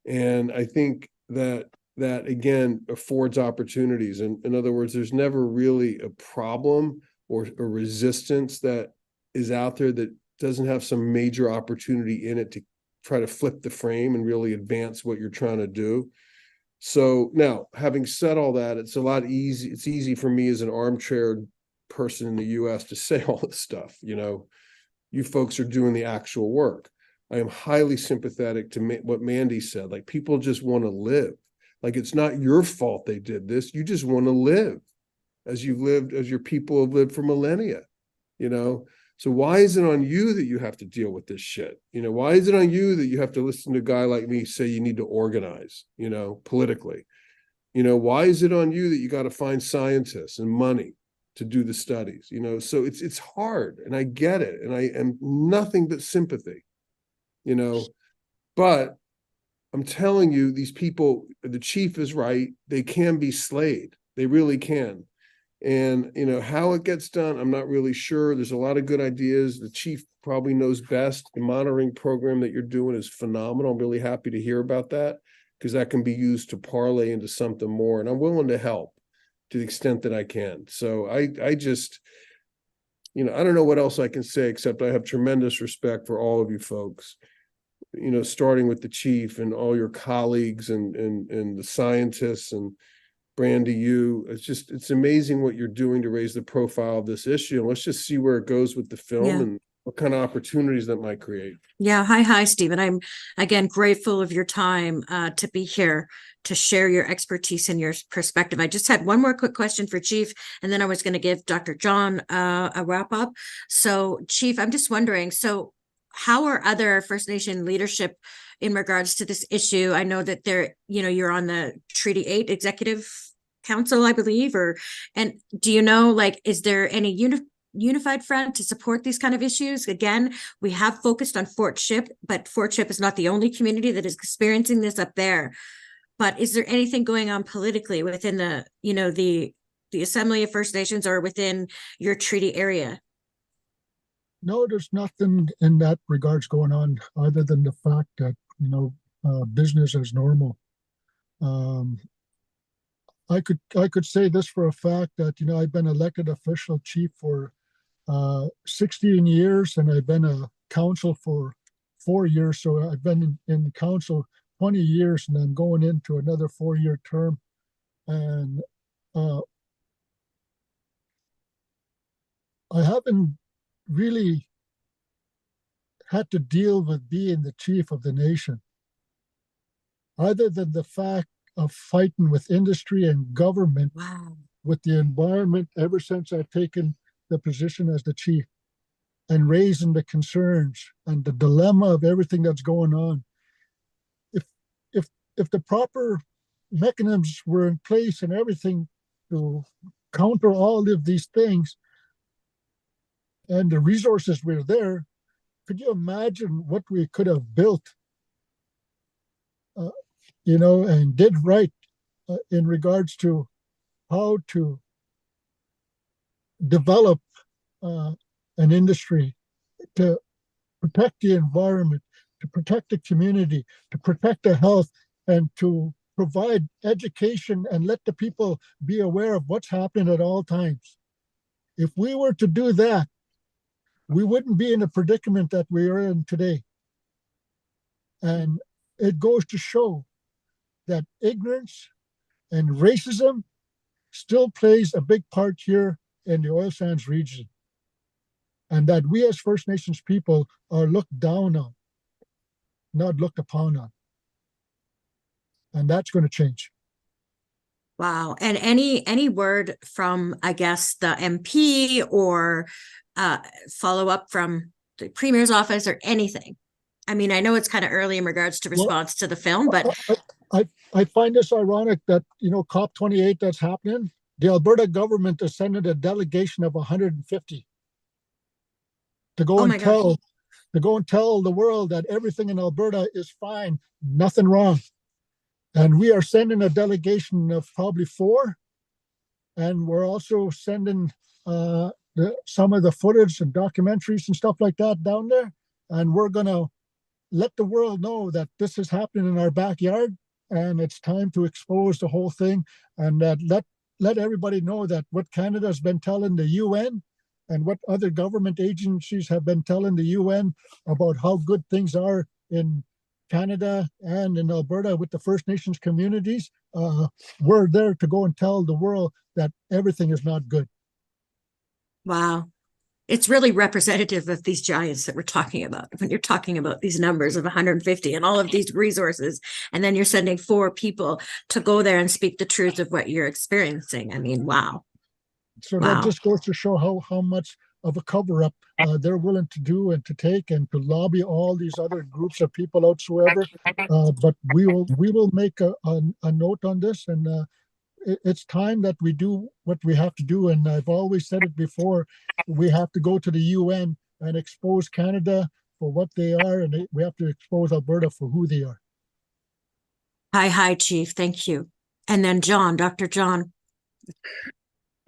And I think that again affords opportunities. And in other words, there's never really a problem or a resistance that is out there that doesn't have some major opportunity in it to try to flip the frame and really advance what you're trying to do. So now, having said all that, it's easy for me as an armchair person in the US to say all this stuff. You folks are doing the actual work. I am highly sympathetic to what Mandy said. Like, people just want to live. Like, it's not your fault they did this. You just want to live as your people have lived for millennia, So why is it on you that you have to deal with this shit? Why is it on you that you have to listen to a guy like me say you need to organize, politically? Why is it on you that you got to find scientists and money to do the studies? So it's hard, and I get it. And I am nothing but sympathy, but I'm telling you, these people, the chief is right. They can be slayed. They really can. And, how it gets done, I'm not really sure. There's a lot of good ideas. The chief probably knows best. The monitoring program that you're doing is phenomenal. I'm really happy to hear about that, because that can be used to parlay into something more. And I'm willing to help to the extent that I can. So I just, I don't know what else I can say, except I have tremendous respect for all of you folks, starting with the chief and all your colleagues and the scientists and Brandi, it's amazing what you're doing to raise the profile of this issue. And let's just see where it goes with the film and what kind of opportunities that might create. Yeah. Hi, Steven. I'm again grateful of your time to be here to share your expertise and your perspective. I just had one more quick question for Chief, and then I was going to give Dr. John a wrap up. So, Chief, I'm just wondering, so how are other First Nation leadership in regards to this issue? I know that you're on the Treaty 8 Executive Council, I believe, and do you know, is there any unified front to support these kind of issues? Again, we have focused on Fort Ship, but Fort Ship is not the only community that is experiencing this up there. But is there anything going on politically within the Assembly of First Nations or within your treaty area? No, there's nothing in that regards going on other than the fact that, business as normal. I could say this for a fact that, I've been elected official chief for 16 years, and I've been a council for 4 years. So I've been in council 20 years, and I'm going into another 4-year term. And I haven't really had to deal with being the chief of the nation, other than the fact of fighting with industry and government, with the environment, ever since I've taken the position as the chief, and raising the concerns and the dilemma of everything that's going on. If the proper mechanisms were in place and everything to counter all of these things, and the resources were there, could you imagine what we could have built, and did right in regards to how to develop an industry to protect the environment, to protect the community, to protect the health, and to provide education and let the people be aware of what's happening at all times. If we were to do that, we wouldn't be in the predicament that we are in today. And it goes to show that ignorance and racism still plays a big part here in the oil sands region. And that we as First Nations people are looked down on, not looked upon on. And that's going to change. Wow. And any word from, I guess, the MP or follow up from the Premier's office or anything? I mean, I know it's kind of early in regards to response to the film, but I find this ironic that, COP28 that's happening, the Alberta government is sending a delegation of 150 to go and tell the world that everything in Alberta is fine, nothing wrong. And we are sending a delegation of probably 4. And we're also sending some of the footage and documentaries and stuff like that down there. And we're going to let the world know that this is happening in our backyard. And it's time to expose the whole thing. And let everybody know that what Canada has been telling the UN and what other government agencies have been telling the UN about how good things are in Canada and in Alberta with the First Nations communities, we're there to go and tell the world that everything is not good. Wow. It's really representative of these giants that we're talking about. When you're talking about these numbers of 150 and all of these resources, and then you're sending 4 people to go there and speak the truth of what you're experiencing. I mean, wow. So that just goes to show how much of a cover-up they're willing to do and to take and to lobby all these other groups of people outsoever. But we will make a note on this, and it's time that we do what we have to do. And I've always said it before, we have to go to the UN and expose Canada for what they are, and we have to expose Alberta for who they are. Hi, Chief. Thank you. And then Dr. John.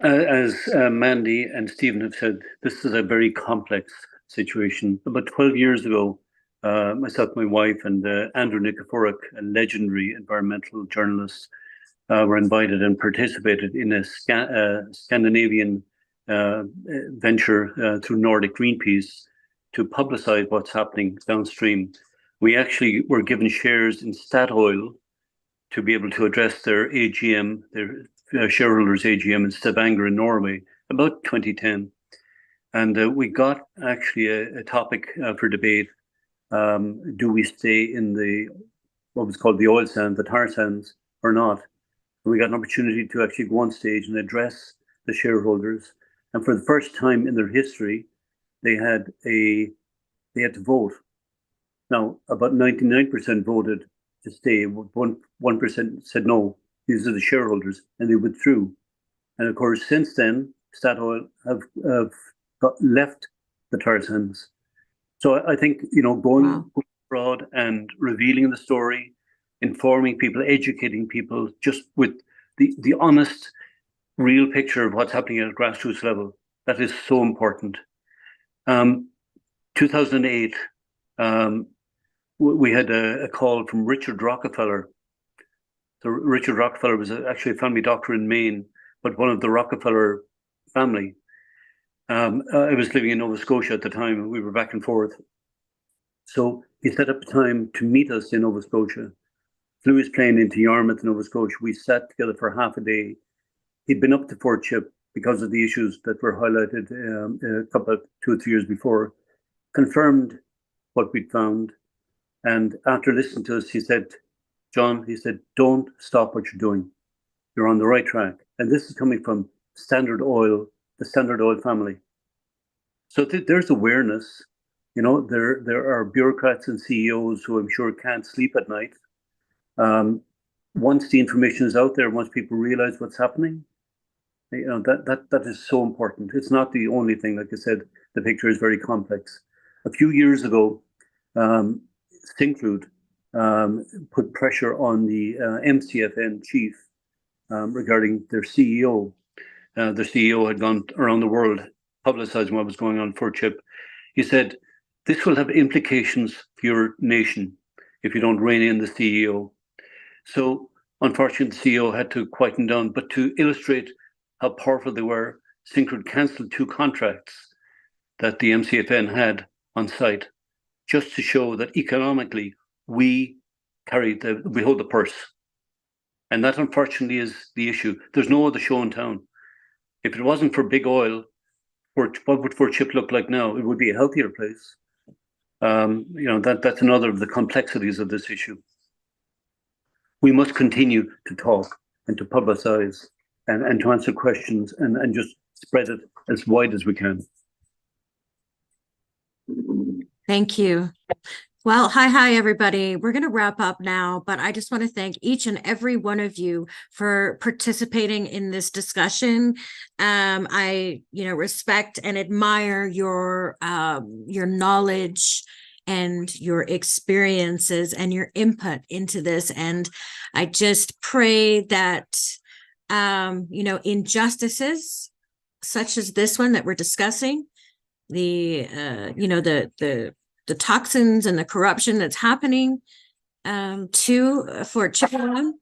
As Mandy and Steven have said, this is a very complex situation. About 12 years ago, myself, my wife, and Andrew Nikiforuk, a legendary environmental journalist, were invited and participated in a Scandinavian venture through Nordic Greenpeace to publicize what's happening downstream. We actually were given shares in Statoil to be able to address their AGM, their shareholders' AGM in Stavanger in Norway, about 2010. And we got actually a topic for debate. Do we stay in what was called the oil sands, the tar sands, or not? And we got an opportunity to actually go on stage and address the shareholders. And for the first time in their history, they had to vote. Now, about 99% voted to stay. 1% said no. These are the shareholders, and they withdrew. And of course, since then, Statoil have left the tar sands. So I think, going abroad and revealing the story, informing people, educating people, just with the honest, real picture of what's happening at a grassroots level, that is so important. 2008, we had a call from Richard Rockefeller. So Richard Rockefeller was actually a family doctor in Maine, but one of the Rockefeller family. I was living in Nova Scotia at the time, and we were back and forth. So he set up a time to meet us in Nova Scotia, flew his plane into Yarmouth, Nova Scotia. We sat together for half a day. He'd been up to Fort Chip because of the issues that were highlighted 2 or 3 years before, confirmed what we'd found. And after listening to us, he said, John, don't stop what you're doing. You're on the right track. And this is coming from Standard Oil, the Standard Oil family. So there's awareness. There are bureaucrats and CEOs who I'm sure can't sleep at night. Once the information is out there, once people realize what's happening, that is so important. It's not the only thing. Like I said, the picture is very complex. A few years ago, Syncrude put pressure on the MCFN chief regarding their CEO. Their CEO had gone around the world publicizing what was going on for Chip. He said, This will have implications for your nation if you don't rein in the CEO. So unfortunately, the CEO had to quieten down, but to illustrate how powerful they were, Syncrude cancelled 2 contracts that the MCFN had on site, just to show that economically we hold the purse. And that unfortunately is the issue. There's no other show in town. If it wasn't for big oil, what would Fort Chip look like now? It would be a healthier place. That's another of the complexities of this issue. We must continue to talk and to publicize and to answer questions and just spread it as wide as we can. Thank you. Well, hi, everybody. We're going to wrap up now, but I just want to thank each and every one of you for participating in this discussion. I, respect and admire your knowledge and your experiences and your input into this. And I just pray that, injustices such as this one that we're discussing, the toxins and the corruption that's happening to Fort Chipewyan,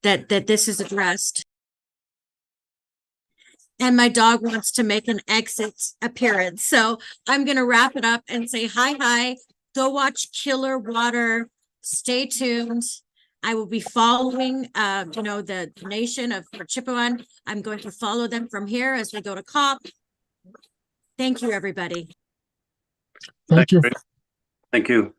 that this is addressed. And my dog wants to make an exit appearance. So I'm going to wrap it up and say hi. Go watch Killer Water. Stay tuned. I will be following, the nation of Fort Chipewyan. I'm going to follow them from here as we go to COP. Thank you, everybody. Thank you. Thank you.